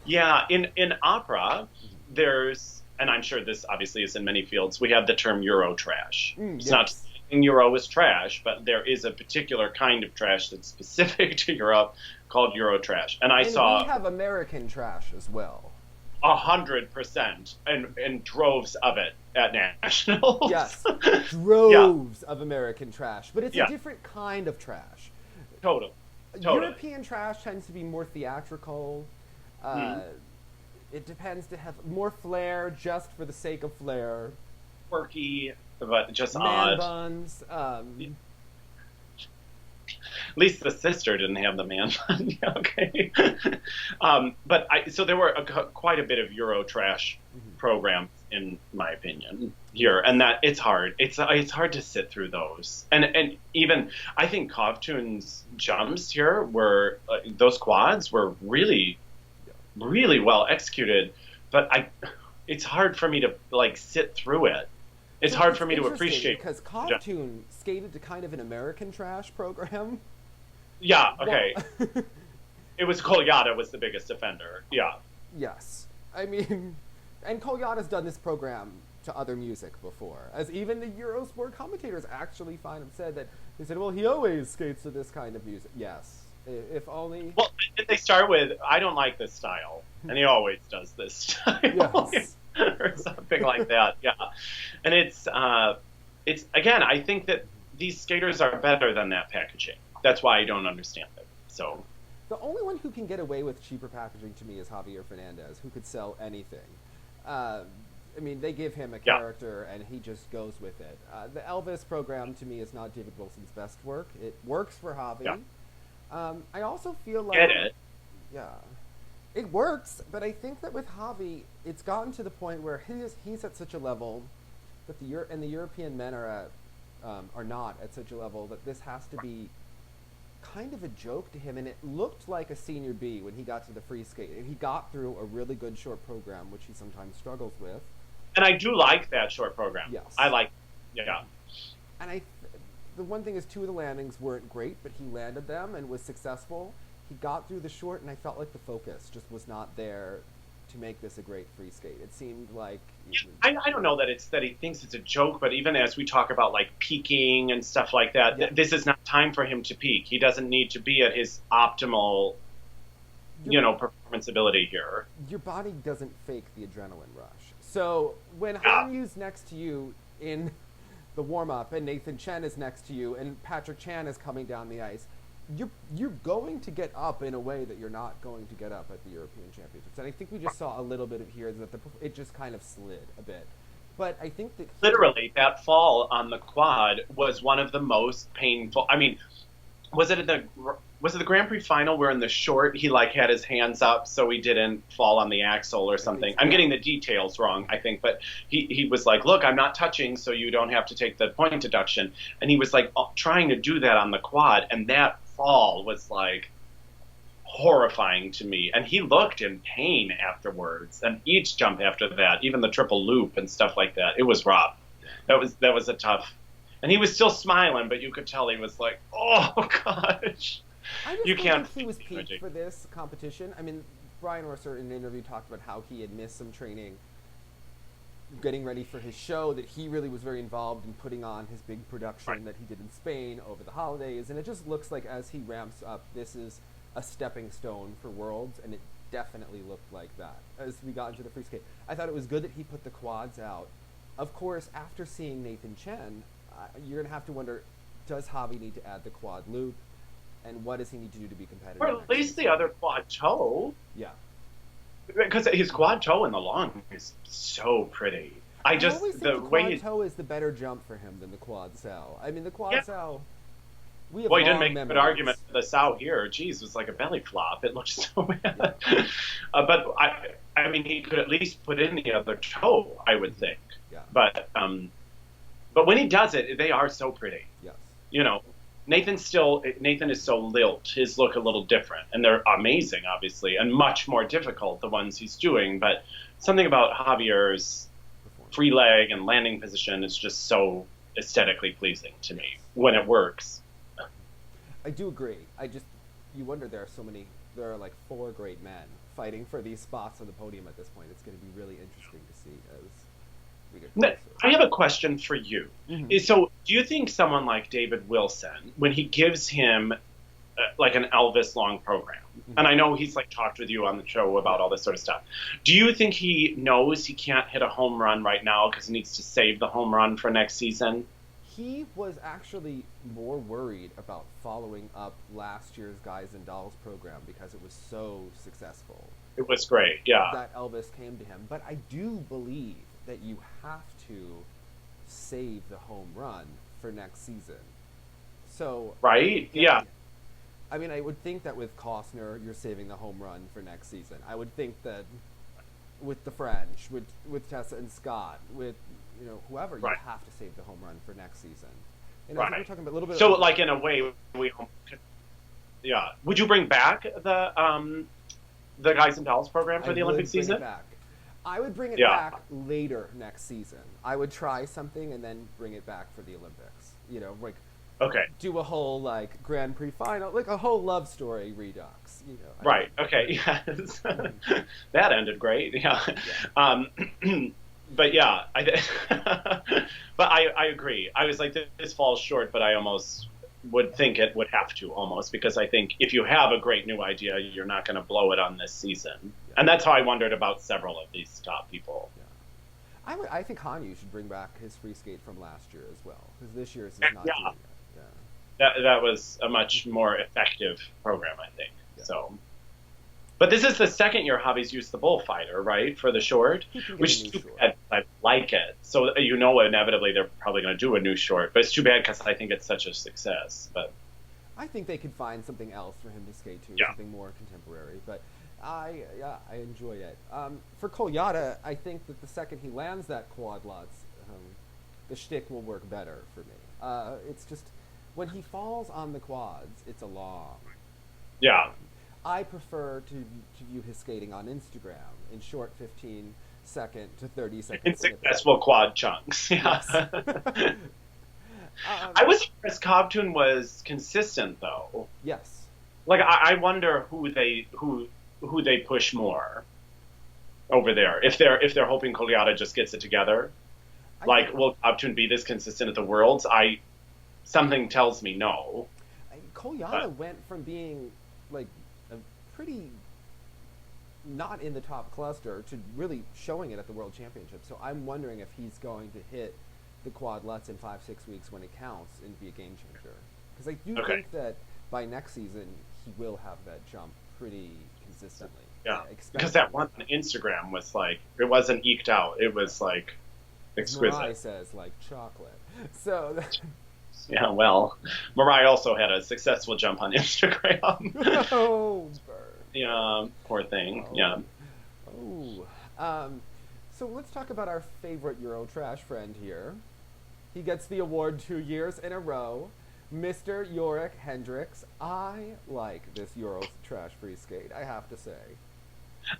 Yeah, in opera, there's, and I'm sure this obviously is in many fields, we have the term Euro trash. It's not saying Euro is trash, but there is a particular kind of trash that's specific to Europe called Euro trash. And we have American trash as well. 100% and droves of it at nationals. Yes, droves of American trash, but it's a different kind of trash. Totally. European trash tends to be more theatrical. It depends to have more flair just for the sake of flair. Quirky, but just man odd. Buns. At least the sister didn't have the man bun. Yeah, okay. So there were quite a bit of Euro trash programs, in my opinion, here, and that it's hard. It's hard to sit through those, and even I think Kovtun's jumps here were those quads were really, really well executed, but it's hard for me to sit through it. It's hard for me to appreciate because Kovtun skated to kind of an American trash program. Yeah. Okay. It was Kolyada was the biggest offender. Yeah. Yes, I mean, and Kolyada's done this program to other music before, as even the Eurosport commentators actually said that they said, well, he always skates to this kind of music. Yes, if only. Well, they start with, I don't like this style, and he always does this style. Yes. Or something like that. Yeah, and it's again, I think that these skaters are better than that packaging. That's why I don't understand it. So the only one who can get away with cheaper packaging to me is Javier Fernandez, who could sell anything. I mean, they give him a character and he just goes with it. The Elvis program to me is not David Wilson's best work. It works for Javi. Yeah. I also feel like get it. Yeah. It works, but I think that with Javi, it's gotten to the point where he's at such a level that the European men are not at such a level that this has to be kind of a joke to him. And it looked like a senior B when he got to the free skate. And he got through a really good short program, which he sometimes struggles with. And I do like that short program. Yes. I like, yeah. And the one thing is, two of the landings weren't great, but he landed them and was successful. He got through the short, and I felt like the focus just was not there to make this a great free skate. It seemed like... I don't know that he thinks it's a joke, but even as we talk about peaking and stuff like that, this is not time for him to peak. He doesn't need to be at his optimal, performance ability here. Your body doesn't fake the adrenaline rush. So when Hanyu's next to you in the warm-up, and Nathan Chen is next to you, and Patrick Chan is coming down the ice, you're going to get up in a way that you're not going to get up at the European Championships. And I think we just saw a little bit of here that it just kind of slid a bit. But I think that... Literally, that fall on the quad was one of the most painful... I mean, was it the Grand Prix final where in the short he had his hands up so he didn't fall on the axle or something? I'm getting the details wrong, I think, but he was like, look, I'm not touching so you don't have to take the point deduction. And he was trying to do that on the quad, and that fall was horrifying to me. And he looked in pain afterwards, and each jump after that, even the triple loop and stuff like that, it was rough. That was a tough... And he was still smiling, but you could tell he was like, oh, gosh. I just You don't can't think he was fake peaked energy. for this competition. I mean, Brian Orser in an interview talked about how he had missed some training getting ready for his show, that he really was very involved in putting on his big production that he did in Spain over the holidays, and it just looks like as he ramps up, this is a stepping stone for Worlds, and it definitely looked like that as we got into the free skate. I thought it was good that he put the quads out. Of course, after seeing Nathan Chen, you're going to have to wonder, does Javi need to add the quad loop, and what does he need to do to be competitive? Or at least the other quad toe. Yeah. Because his quad toe in the long is so pretty. I always think the quad toe is the better jump for him than the quad sow. I mean, the quad sow, we have well, he didn't long make a good memories. argument for the sow here. Jeez, it was like a belly flop. It looked so bad. Yeah. But I mean, he could at least put in the other toe, I would think. Yeah. But when he does it, they are so pretty. Yes. You know, Nathan is so lilt. His look a little different, and they're amazing, obviously, and much more difficult, the ones he's doing. But something about Javier's free leg and landing position is just so aesthetically pleasing to me when it works. I do agree. You wonder, there are like 4 great men fighting for these spots on the podium at this point. It's going to be really interesting to see as we get closer. I have a question for you. Mm-hmm. So do you think someone like David Wilson, when he gives him like an Elvis long program, mm-hmm. and I know he's like talked with you on the show about all this sort of stuff, do you think he knows he can't hit a home run right now because he needs to save the home run for next season? He was actually more worried about following up last year's Guys and Dolls program because it was so successful. It was great, yeah. That Elvis came to him. But I do believe that you have to save the home run for next season. So right? Yeah. I mean, I would think that with Kostner, you're saving the home run for next season. I would think that with the French, with Tessa and Scott, with whoever, you have to save the home run for next season. And I think we're talking about a little bit. So, like in a way, would you bring back the Guys and Dolls program for the Olympic season? I would bring it back later next season. I would try something and then bring it back for the Olympics. Do a whole like Grand Prix final, like a whole love story redux. Right. Okay. Yes. That ended great. Yeah. But yeah, but I agree. I was like, this falls short, but I almost would think it would have to almost, because I think if you have a great new idea, you're not going to blow it on this season. Yeah. And that's how I wondered about several of these top people. Yeah. I think Hanyu should bring back his free skate from last year as well, because this year's is not doing it. Yeah. That was a much more effective program, I think. Yeah. So. But this is the second year Javi's used the bullfighter, right, for the short, which is too bad. I like it. So inevitably they're probably going to do a new short, but it's too bad because I think it's such a success. But I think they could find something else for him to skate to, something more contemporary. But I enjoy it. For Kolyada, I think that the second he lands that quad Lutz, the shtick will work better for me. It's just when he falls on the quads, it's a long. Yeah. I prefer to view his skating on Instagram in short 15-second to 30-second in successful quad chunks. Yeah. Yes. I was surprised Kovtun was consistent though. Yes. Like I wonder who they push more over there. If they're hoping Kolyada just gets it together. Will Kovtun be this consistent at the Worlds? Something tells me no. Kolyada went from being like pretty not in the top cluster to really showing it at the World Championship. So I'm wondering if he's going to hit the quad Lutz in 5-6 weeks when it counts and be a game changer. Because I do think that by next season he will have that jump pretty consistently. Yeah, because that one on Instagram was like, it wasn't eked out. It was like exquisite. Mirai says like chocolate. So. Yeah, well, Mirai also had a successful jump on Instagram. Oh, bird. Yeah, poor thing. Oh. Yeah. Oh. So let's talk about our favorite Euro trash friend here. He gets the award 2 years in a row. Mr. Yorick Hendricks. I like this Euro trash free skate, I have to say.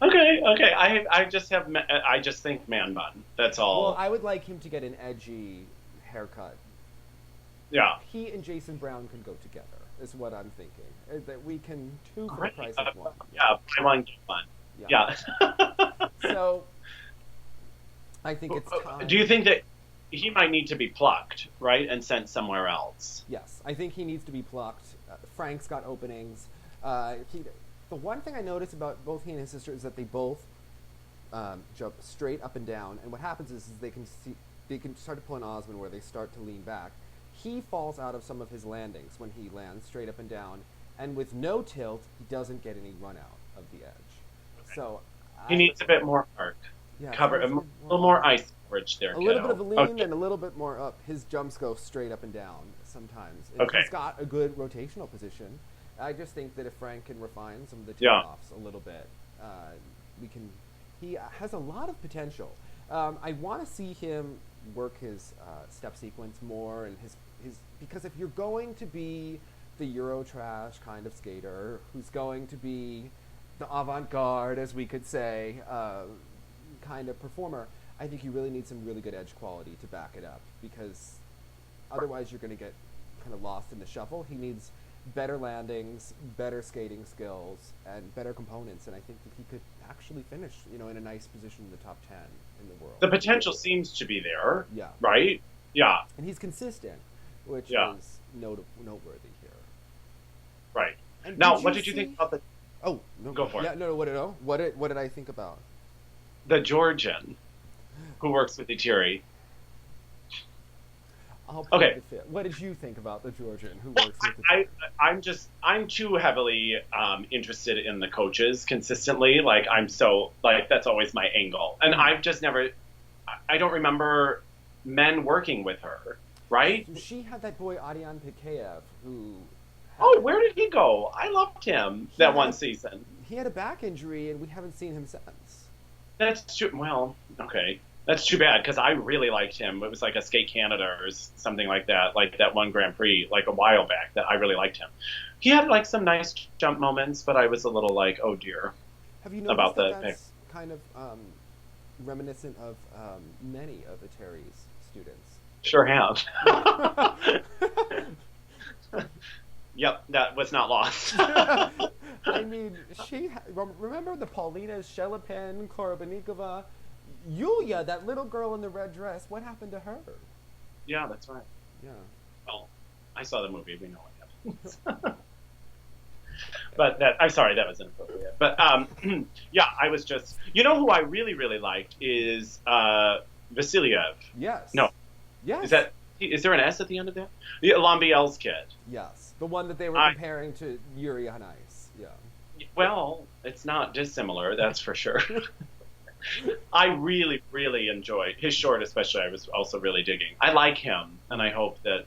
Okay. I just think man bun. That's all. Well, I would like him to get an edgy haircut. Yeah. He and Jason Brown can go together. is what I'm thinking. That we can two for the Great. price of one. Yeah, buy one, get one. Yeah. Yeah. So I think it's time. Do you think that he might need to be plucked, right, and sent somewhere else? Yes, I think he needs to be plucked. Frank's got openings. The one thing I noticed about both he and his sister is that they both jump straight up and down. And what happens is they can start to pull an Osmond where they start to lean back. He falls out of some of his landings when he lands straight up and down. And with no tilt, he doesn't get any run out of the edge. Okay. So he needs a bit more arc. Cover a little more ice coverage there. A little bit of a lean and a little bit more up. His jumps go straight up and down sometimes. Okay. He's got a good rotational position. I just think that if Frank can refine some of the takeoffs a little bit, he has a lot of potential. I want to see him work his step sequence more and his because if you're going to be the Eurotrash kind of skater who's going to be the avant-garde, as we could say, kind of performer, I think you really need some really good edge quality to back it up, because otherwise you're going to get kind of lost in the shuffle. He needs better landings, better skating skills, and better components, and I think that he could actually finish, in a nice position in the top 10 in the world. The potential seems to be there. Yeah. Right? Yeah. And he's consistent, which is noteworthy here. Right. And now, what did you think about the... Oh, no. Go for it. Yeah, no, what did I think about? The Georgian who works with Itiri. Okay. What did you think about the Georgian who works with the I'm too heavily interested in the coaches consistently. That's always my angle. And I've just never, I don't remember men working with her, right? So she had that boy Adrian Pikayev who... where did he go? I loved him that one season. He had a back injury and we haven't seen him since. That's true. Well, okay. That's too bad, because I really liked him. It was like a Skate Canada or something like that one Grand Prix, like a while back, that I really liked him. He had like some nice jump moments, but I was a little like, oh dear. Have you noticed about that's kind of reminiscent of many of Itiri's students? Sure have. Yep, that was not lost. I mean, remember the Paulinas, Shelepin, Korobanikova, Yulia, that little girl in the red dress. What happened to her? Yeah, that's right. Yeah. Well, I saw the movie. We know what happens. But I'm sorry, that was inappropriate. But yeah, I was just, who I really, really liked is Vasilyev. Yes. No. Yes. Is there an S at the end of that? Yeah, Lambiel's kid. Yes. The one that they were comparing to Yuri on ice. Yeah. Well, it's not dissimilar, that's for sure. I really, really enjoyed his short, especially. I was also really digging. I like him, and I hope that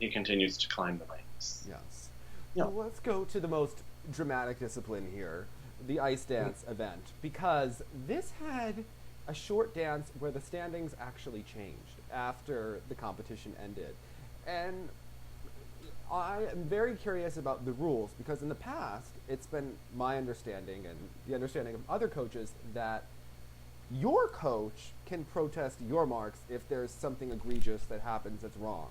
he continues to climb the ranks. Yes. Yeah. Well, let's go to the most dramatic discipline here, the ice dance event, because this had a short dance where the standings actually changed after the competition ended. And I am very curious about the rules, because in the past, it's been my understanding and the understanding of other coaches that your coach can protest your marks if there's something egregious that happens that's wrong.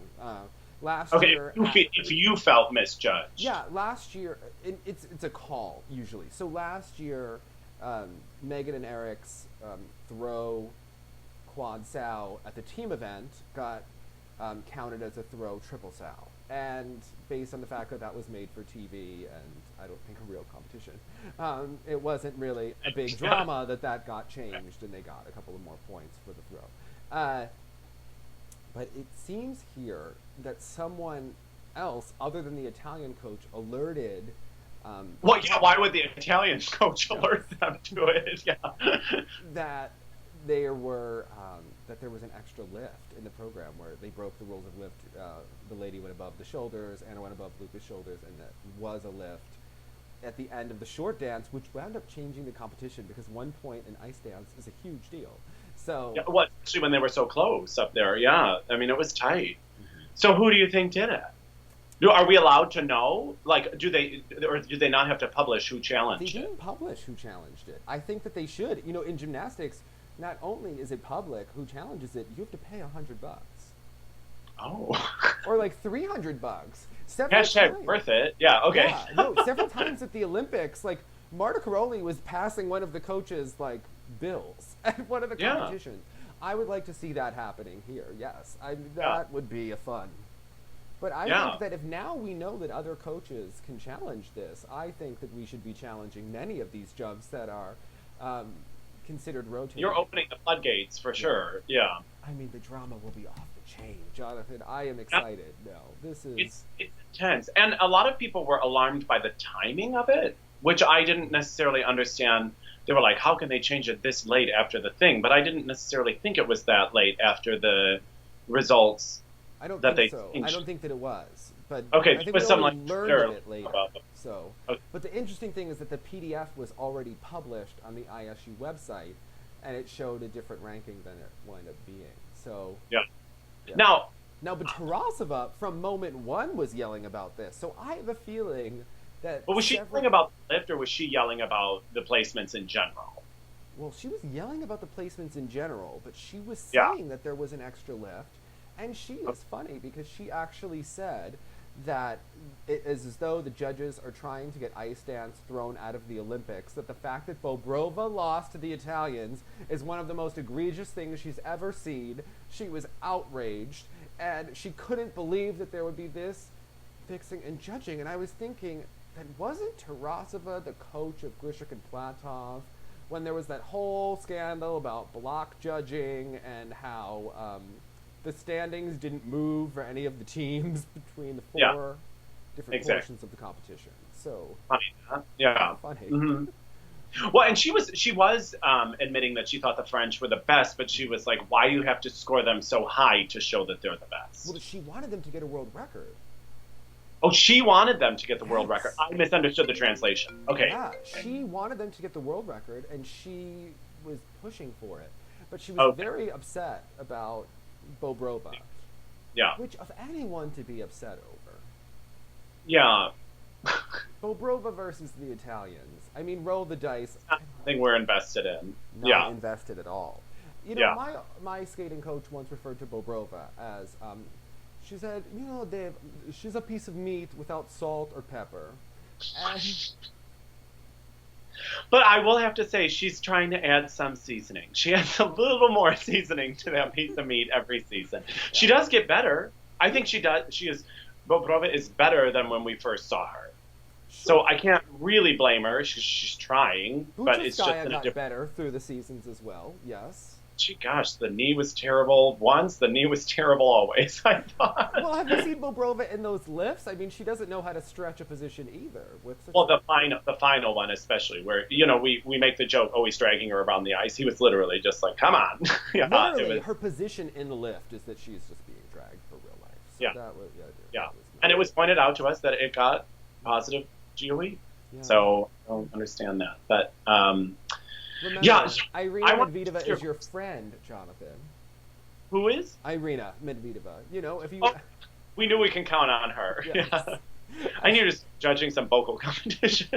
Last year, if you felt misjudged. Yeah, last year it's a call usually. So last year, Megan and Eric's throw quad sow at the team event got counted as a throw triple sow, and based on the fact that was made for TV and I don't think a real competition, it wasn't really a big drama that got changed and they got a couple of more points for the throw. But it seems here that someone else other than the Italian coach alerted. Why would the Italian coach alert them to it? Yeah. That there was an extra lift in the program where they broke the rules of lift. The lady went above the shoulders, Anna went above Luca's shoulders, and that was a lift at the end of the short dance, which wound up changing the competition because 1 point in ice dance is a huge deal. So, yeah, well, especially when they were so close up there. Yeah, I mean, it was tight. Mm-hmm. So who do you think did it? Are we allowed to know? Like, do they not have to publish who challenged it? They didn't publish who challenged it. I think that they should. In gymnastics, not only is it public who challenges it, you have to pay $100. Oh. or like $300. Several Hashtag times. worth it. Yeah, okay. Yeah, no, several times at the Olympics, like Marta Caroli was passing one of the coaches like bills at one of the Yeah. competitions. I would like to see that happening here. Yes, that Yeah. would be a fun. But I Yeah. think that if now we know that other coaches can challenge this, I think that we should be challenging many of these jumps that are considered rotating. You're opening the floodgates for sure. Yeah. I mean, the drama will be off the chain, Jonathan. I am excited. No, this is. It's intense. And a lot of people were alarmed by the timing of it, which I didn't necessarily understand. They were like, how can they change it this late after the thing? But I didn't necessarily think it was that late after the results. I don't that think they so. changed. I don't think that it was. But Okay, I there think was we some only like learned Twitter of it later. about them. So, Okay. but the interesting thing is that the PDF was already published on the ISU website, and it showed a different ranking than it wound up being. So Yeah. yeah. Now, but Tarasova from moment one was yelling about this. So I have a feeling that. but was she yelling about the lift, or was she yelling about the placements in general? Well, she was yelling about the placements in general, but she was Yeah. saying that there was an extra lift. And she is funny because she actually said that it is as though the judges are trying to get ice dance thrown out of the Olympics, that the fact that Bobrova lost to the Italians is one of the most egregious things she's ever seen. She was outraged, and she couldn't believe that there would be this fixing and judging. And I was thinking, that wasn't Tarasova the coach of Grishik and Platov when there was that whole scandal about block judging and how the standings didn't move for any of the teams between the four different portions of the competition. So funny, huh? Yeah. funny. Mm-hmm. Well, and she was admitting that she thought the French were the best, but she was like, "Why do you have to score them so high to show that they're the best?" Well, she wanted them to get a world record. Oh, she wanted them to get the world record. I misunderstood the translation. Okay. Yeah, she wanted them to get the world record, and she was pushing for it. But she was very upset about Bobrova. Yeah. Which, of anyone to be upset over. Yeah. Bobrova versus the Italians. I mean, roll the dice. Thing we're invested in. Not invested at all. You know, my skating coach once referred to Bobrova as, she said, you know, Dave, she's a piece of meat without salt or pepper. And but I will have to say, she's trying to add some seasoning. She adds a little more seasoning to that piece of meat every season. Yeah. She does get better. I think she does. Bobrova is better than when we first saw her. Sure. So I can't really blame her. She's trying, but it's just got better through the seasons as well. Yes. Gosh, the knee was terrible once. The knee was terrible always, I thought. Well, have you seen Bobrova in those lifts? I mean, she doesn't know how to stretch a position either. The final one especially, where, you know, we make the joke, he's dragging her around the ice. He was literally just like, come on. Literally, her position in the lift is that she's just being dragged for real life. So that was, and it was pointed out to us that it got positive GOE. Yeah. So I don't understand that. But, remember, Irina Medvedeva is your friend, Jonathan. Who is? Irina Medvedeva. You know, if you... we knew we can count on her. Yes. Yeah. I knew just judging some vocal competition.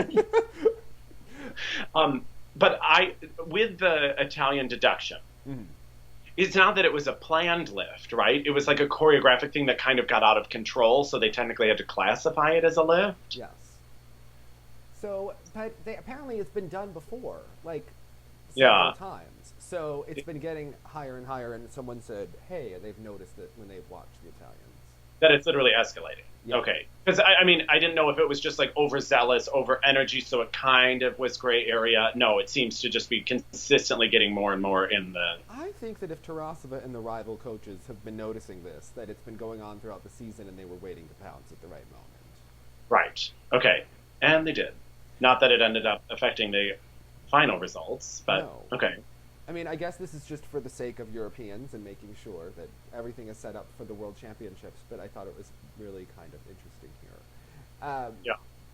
But with the Italian deduction, it's not that it was a planned lift, right? It was like a choreographic thing that kind of got out of control, so they technically had to classify it as a lift. Yes. So, but apparently it's been done before, like several times. So it's been getting higher and higher, and someone said, hey, they've noticed it when they've watched the Italians. That it's literally escalating. Yeah. Okay. Because, I mean, I didn't know if it was just like overzealous, over energy, so it kind of was gray area. No, it seems to just be consistently getting more and more in the... I think that if Tarasova and the rival coaches have been noticing this, that it's been going on throughout the season and they were waiting to pounce at the right moment. Right. Okay. And they did. Not that it ended up affecting the final results, but okay. I mean, I guess this is just for the sake of Europeans and making sure that everything is set up for the World Championships, but I thought it was really kind of interesting here.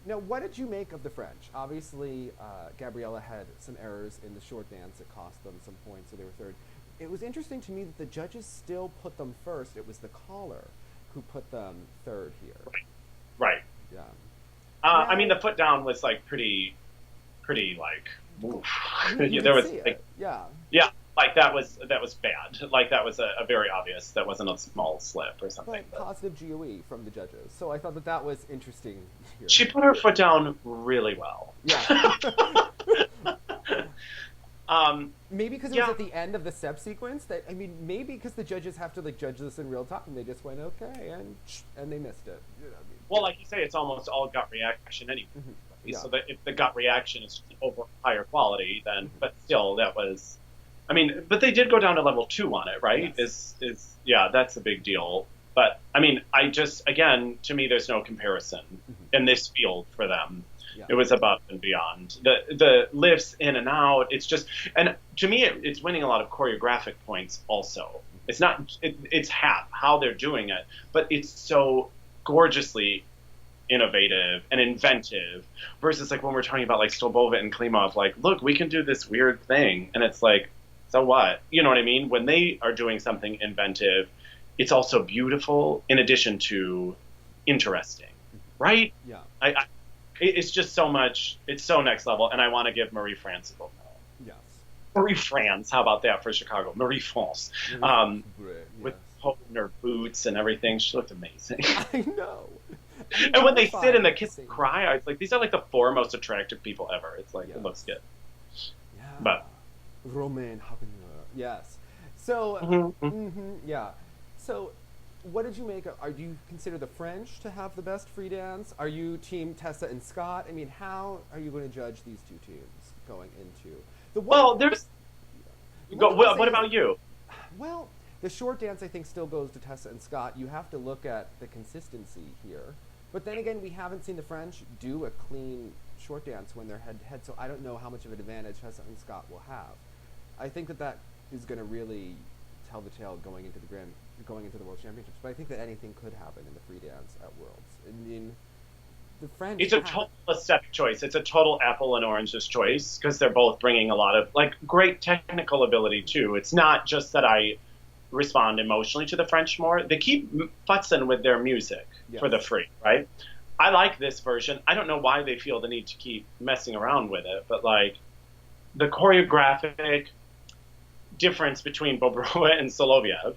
Now, what did you make of the French? Obviously, Gabriella had some errors in the short dance that cost them some points, so they were third. It was interesting to me that the judges still put them first. It was the caller who put them third here. Right. Yeah. I mean, the foot down was like pretty like, oof. You there was see like, yeah, like that was bad. Like that was a very obvious. That wasn't a small slip or something. But positive GOE from the judges. So I thought that was interesting here. She put her foot down really well. Yeah. Maybe because it was Yeah. at the end of the step sequence. Maybe because the judges have to judge this in real time. They just went okay, and they missed it. You know what I mean? Well, like you say, it's almost all gut reaction anyway. Mhm. Yeah. So that if the gut reaction is over higher quality, then but still that was. I mean, but they did go down to level 2 on it, right? Yes. Is yeah, that's a big deal. But I mean, again, to me, there's no comparison in this field for them. Yeah. It was above and beyond. The lifts in and out. It's just, and to me, it's winning a lot of choreographic points. Also, it's not. It's half how they're doing it, but it's so gorgeously innovative and inventive. Versus like when we're talking about like Stolbova and Klimov, like, look, we can do this weird thing, and it's like, so what? You know what I mean? When they are doing something inventive, it's also beautiful in addition to interesting, right? Yeah. It's just so much. It's so next level, and I want to give Marie France a gold medal. Yes. Marie France, how about that for Chicago? Marie France, with her boots and everything. She looked amazing. I know. And when they sit and the kids cry, I was like, these are like the 4 most attractive people ever. It's like, It looks good. Yeah. But Romain Hagenauer. Yes. So, yeah. So, what did you make of, do you consider the French to have the best free dance? Are you team Tessa and Scott? I mean, how are you going to judge these two teams going into the one? Well, there's. What about you? Well, the short dance I think still goes to Tessa and Scott. You have to look at the consistency here. But then again, we haven't seen the French do a clean short dance when they're head-to-head, so I don't know how much of an advantage Tessa and Scott will have. I think that is going to really tell the tale going into the World Championships. But I think that anything could happen in the free dance at Worlds. I mean, the French. It's a total aesthetic choice. It's a total apple and oranges choice because they're both bringing a lot of like great technical ability too. It's not just that I respond emotionally to the French more. They keep futzing with their music for the free, right? I like this version. I don't know why they feel the need to keep messing around with it, but like the choreographic difference between Bobrova and Soloviev,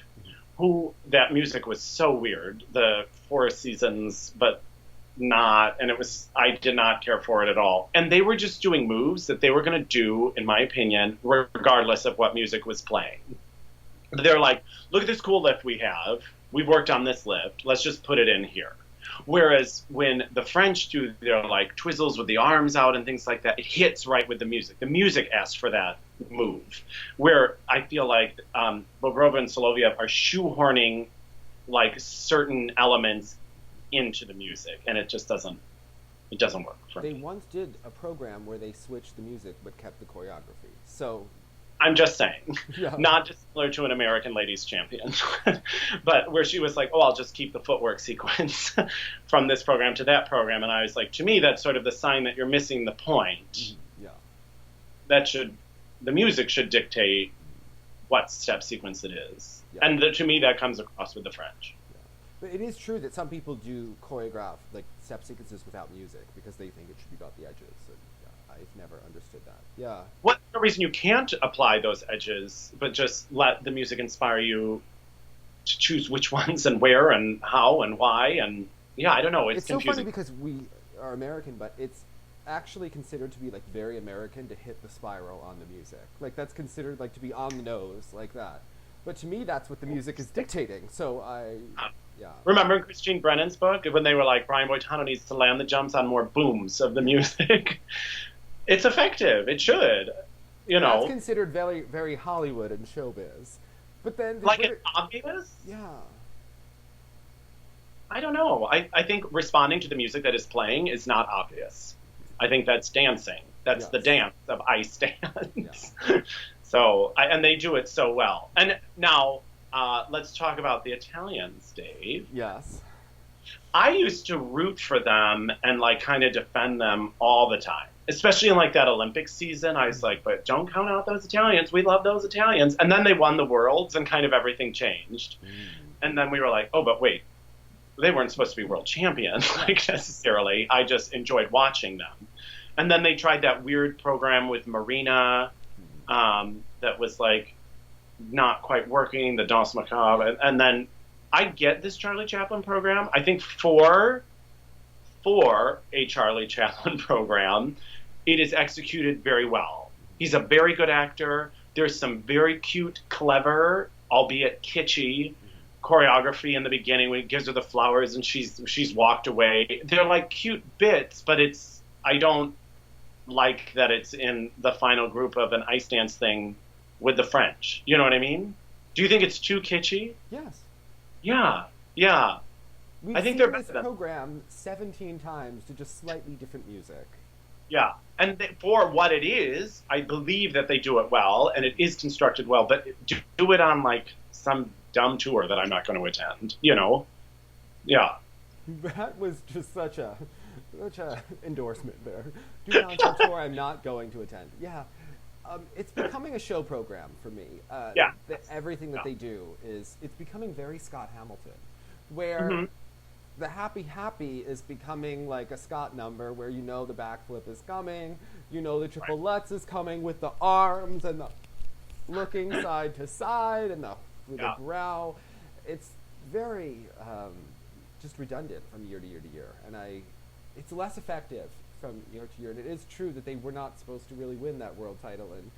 who that music was so weird, the Four Seasons, but not, and I did not care for it at all. And they were just doing moves that they were going to do, in my opinion, regardless of what music was playing. They're like, look at this cool lift we have. We've worked on this lift. Let's just put it in here. Whereas when the French do their like twizzles with the arms out and things like that, it hits right with the music. The music asks for that move. Where I feel like Bobrova and Soloviev are shoehorning like certain elements into the music, and it just doesn't work for me. They once did a program where they switched the music but kept the choreography. So I'm just saying, Yeah. not dissimilar to an American ladies champion, but where she was like, oh, I'll just keep the footwork sequence from this program to that program. And I was like, to me, that's sort of the sign that you're missing the point. Yeah. The music should dictate what step sequence it is. Yeah. And to me, that comes across with the French. But it is true that some people do choreograph like step sequences without music because they think it should be about the edges. And, I've never understood that. Yeah. What's the reason you can't apply those edges, but just let the music inspire you to choose which ones and where and how and why? And yeah, I don't know. It's so confusing. funny because we are American, but it's actually considered to be like very American to hit the spiral on the music. Like that's considered like to be on the nose like that. But to me, that's what the music is dictating. So yeah. Remember in Christine Brennan's book when they were like, Brian Boitano needs to land the jumps on more booms of the music? It's effective. It should. You know. That's considered very, very Hollywood and showbiz. But then... Like it's obvious? Yeah. I don't know. I think responding to the music that is playing is not obvious. I think that's dancing. That's the dance of ice dance. Yeah. So, and they do it so well. And now, let's talk about the Italians, Dave. Yes. I used to root for them and like kind of defend them all the time. Especially in like that Olympic season, I was like, but don't count out those Italians. We love those Italians. And then they won the Worlds and kind of everything changed. And then we were like, oh, but wait, they weren't supposed to be world champions like necessarily. I just enjoyed watching them. And then they tried that weird program with Marina that was like not quite working, the danse macabre, and then I get this Charlie Chaplin program. I think for a Charlie Chaplin program, it is executed very well. He's a very good actor. There's some very cute, clever, albeit kitschy, choreography in the beginning when he gives her the flowers and she's walked away. They're like cute bits, but I don't like that it's in the final group of an ice dance thing with the French. You know what I mean? Do you think it's too kitschy? Yes. Yeah, yeah. We've I think seen they're this better than. program 17 times to just slightly different music. Yeah, and for what it is, I believe that they do it well, and it is constructed well. But do it on like some dumb tour that I'm not going to attend. You know? Yeah. That was just such a endorsement there. Do it on some tour I'm not going to attend. Yeah. It's becoming a show program for me. Yeah. Everything that they do it's becoming very Scott Hamilton, where Mm-hmm. the Happy Happy is becoming like a Scott number where you know the backflip is coming, you know the triple lutz is coming with the arms and the looking side to side and the brow. It's very just redundant from year to year to year, and it's less effective from year to year. And it is true that they were not supposed to really win that world title, and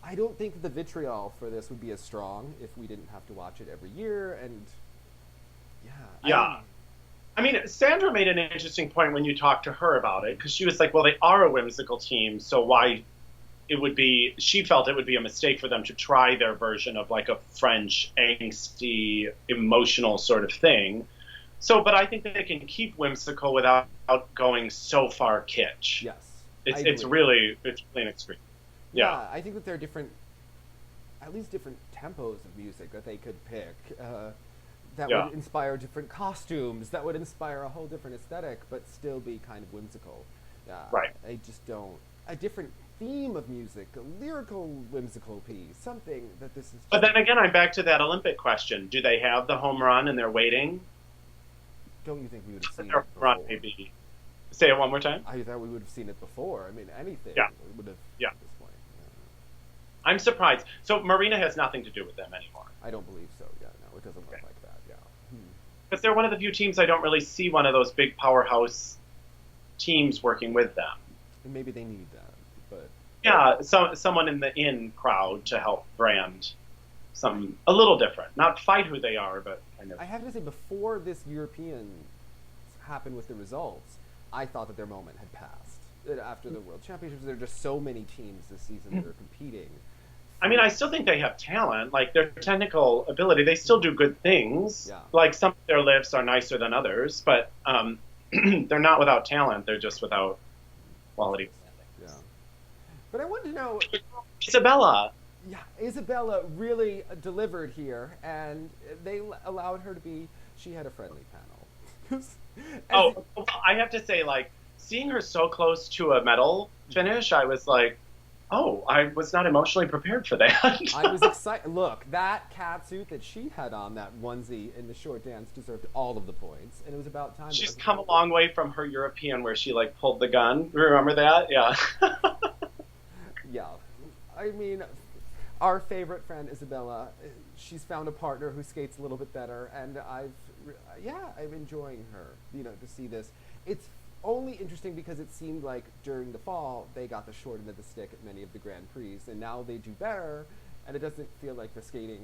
I don't think that the vitriol for this would be as strong if we didn't have to watch it every year. And Yeah. I mean, Sandra made an interesting point when you talked to her about it, because she was like, well, they are a whimsical team, so why she felt it would be a mistake for them to try their version of like a French angsty, emotional sort of thing. So, but I think that they can keep whimsical without going so far kitsch. yes, It's really an extreme. Yeah. I think that there are at least different tempos of music that they could pick that would inspire different costumes, that would inspire a whole different aesthetic, but still be kind of whimsical. Right. I just don't. A different theme of music, a lyrical whimsical piece, something that this is. But then again, I'm back to that Olympic question. Do they have the home run and they're waiting? Don't you think we would have seen Their it home run before? maybe. Say it one more time. I thought we would have seen it before. I mean, anything would have Yeah. at this point. I'm surprised. So Marina has nothing to do with them anymore. I don't believe so. Yeah, no, it doesn't look like that. Yeah. Because they're one of the few teams I don't really see one of those big powerhouse teams working with them. And maybe they need that, but Yeah, someone in the in crowd to help brand something a little different. Not fight who they are, but kind of. I have to say, before this European happened with the results, I thought that their moment had passed. That after the World Championships, there are just so many teams this season that are competing. I mean, I still think they have talent, like their technical ability. They still do good things. Yeah. Like some of their lifts are nicer than others, but they're not without talent. They're just without quality. Yeah. But I wanted to know, Isabella. yeah, Isabella really delivered here, and they allowed her to be. She had a friendly panel. Oh, I have to say, like, seeing her so close to a medal finish, I was like, oh, I was not emotionally prepared for that. I was excited. Look, that catsuit that she had on, that onesie in the short dance, deserved all of the points, and it was about time. She's come a long way from her European where she, like, pulled the gun. Remember that? Yeah. Yeah. I mean, our favorite friend, Isabella, she's found a partner who skates a little bit better, and I'm enjoying her, to see this. It's only interesting because it seemed like during the fall they got the short end of the stick at many of the Grand Prix, and now they do better, and it doesn't feel like the skating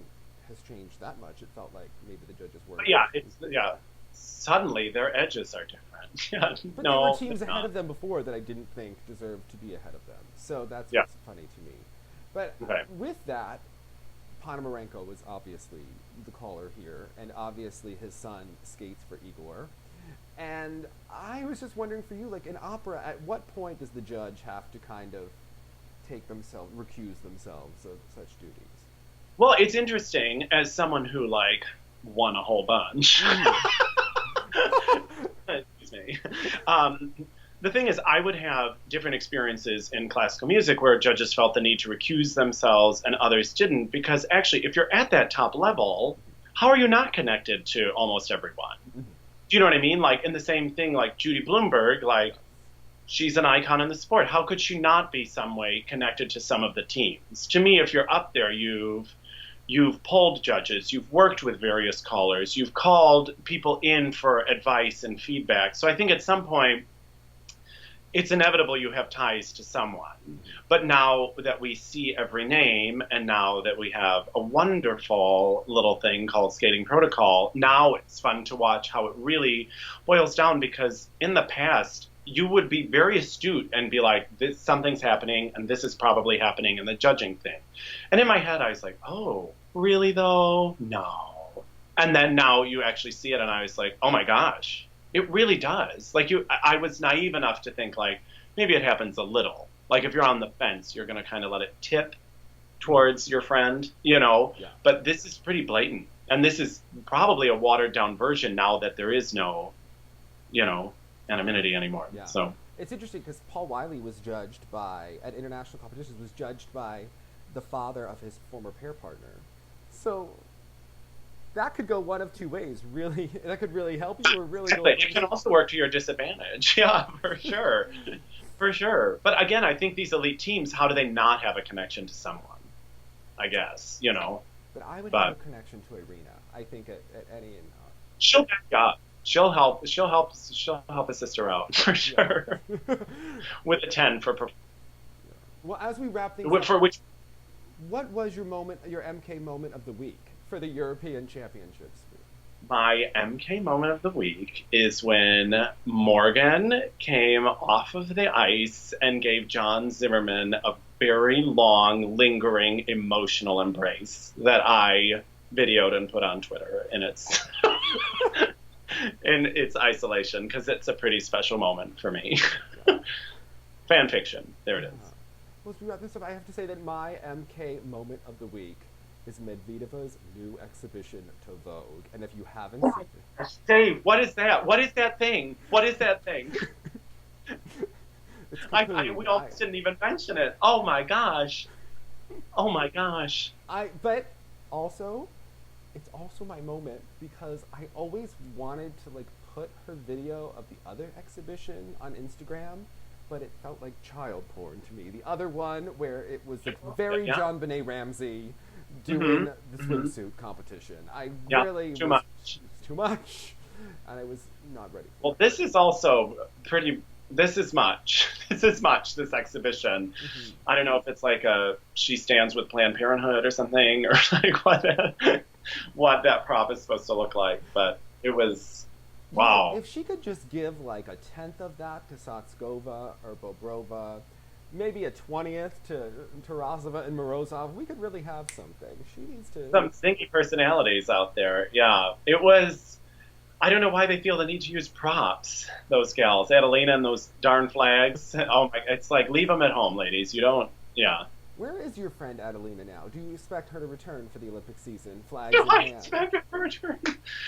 has changed that much. It felt like maybe the judges were. Yeah. Suddenly their edges are different. Yeah. But No, there were teams it's ahead not. of them before that I didn't think deserved to be ahead of them. So that's Yeah. what's funny to me. But Okay. with that, Ponomarenko was obviously the caller here, and obviously his son skates for Igor. And I was just wondering for you, like in opera, at what point does the judge have to kind of recuse themselves of such duties? Well, it's interesting as someone who, like, won a whole bunch. Excuse me. The thing is, I would have different experiences in classical music where judges felt the need to recuse themselves and others didn't, because actually, if you're at that top level, how are you not connected to almost everyone? Do you know what I mean? Like, in the same thing, like Judy Bloomberg, like, she's an icon in the sport. How could she not be some way connected to some of the teams? To me, if you're up there, you've you've polled judges, you've worked with various callers, you've called people in for advice and feedback. So I think at some point, it's inevitable you have ties to someone. But now that we see every name, and now that we have a wonderful little thing called Skating Protocol, now it's fun to watch how it really boils down, because in the past, you would be very astute and be like, this, something's happening, and this is probably happening in the judging thing. And in my head, I was like, oh, really though? No. And then now you actually see it, and I was like, oh my gosh. It really does. Like I was naive enough to think like maybe it happens a little. Like if you're on the fence, you're going to kind of let it tip towards your friend, you know. Yeah. But this is pretty blatant, and this is probably a watered down version now that there is no, you know, anonymity anymore. Yeah. So it's interesting because Paul Wiley was judged at international competitions, was judged by the father of his former pair partner. So that could go one of two ways. Really, that could really help you, or really. It can also work to your disadvantage. Yeah, for sure, for sure. But again, I think these elite teams, how do they not have a connection to someone? I guess, you know. But I would have a connection to Irina. I think at any. She'll back up. She'll help. She'll help a sister out for sure. Yeah. With a 10 for. Well, as we wrap things up, what was your MK moment of the week for the European Championships? My MK moment of the week is when Morgan came off of the ice and gave John Zimmerman a very long, lingering, emotional embrace that I videoed and put on Twitter in its in its isolation, because it's a pretty special moment for me. Fan fiction. There it is. Well, as we wrap this up, I have to say that my MK moment of the week is Medvedeva's new exhibition to Vogue. And if you haven't seen it... Dave, what is that? What is that thing? What is that thing? We almost didn't even mention it. Oh my gosh. Oh my gosh. But also, it's also my moment because I always wanted to put her video of the other exhibition on Instagram, but it felt like child porn to me. The other one where it was very John Benet Ramsey doing the swimsuit competition. Too much. Too much. And I was not ready for Well, this is also this is much. This exhibition. I don't know if it's she stands with Planned Parenthood or something, or what that prop is supposed to look like, but it was, wow. If she could just give a 10th of that to Satskova or Bobrova, maybe a 20th to Tarasova and Morozov, we could really have something. She needs to... Some stinky personalities out there, yeah. It was... I don't know why they feel the need to use props, those gals. Adelina and those darn flags. Oh my... It's leave them at home, ladies. You don't... Yeah. Where is your friend Adelina now? Do you expect her to return for the Olympic season? Flags in I hand. expect her to return.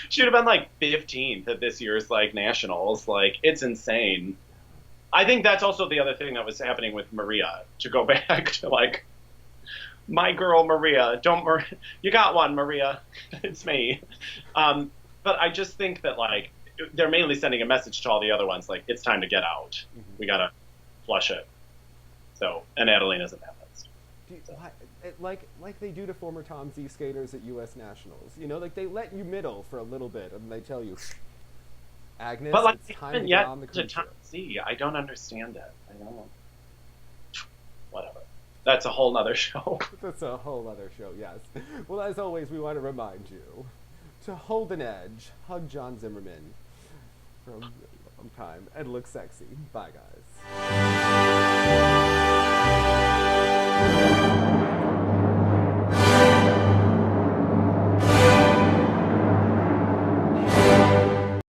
She would have been 15th at this year's nationals. It's insane. I think that's also the other thing that was happening with Maria. To go back to my girl Maria. You got one, Maria. It's me. But I just think that they're mainly sending a message to all the other ones it's time to get out. We gotta flush it. So, and Adelina's in that list. Like they do to former Tom Z skaters at U.S. Nationals. You know, they let you middle for a little bit and they tell you, Agnes, but it's time to get on the cruise to Tom ship. Z, I don't understand it. I don't. Whatever. That's a whole nother show. That's a whole other show, yes. Well, as always, we want to remind you to hold an edge, hug John Zimmerman for a long time, and look sexy. Bye, guys.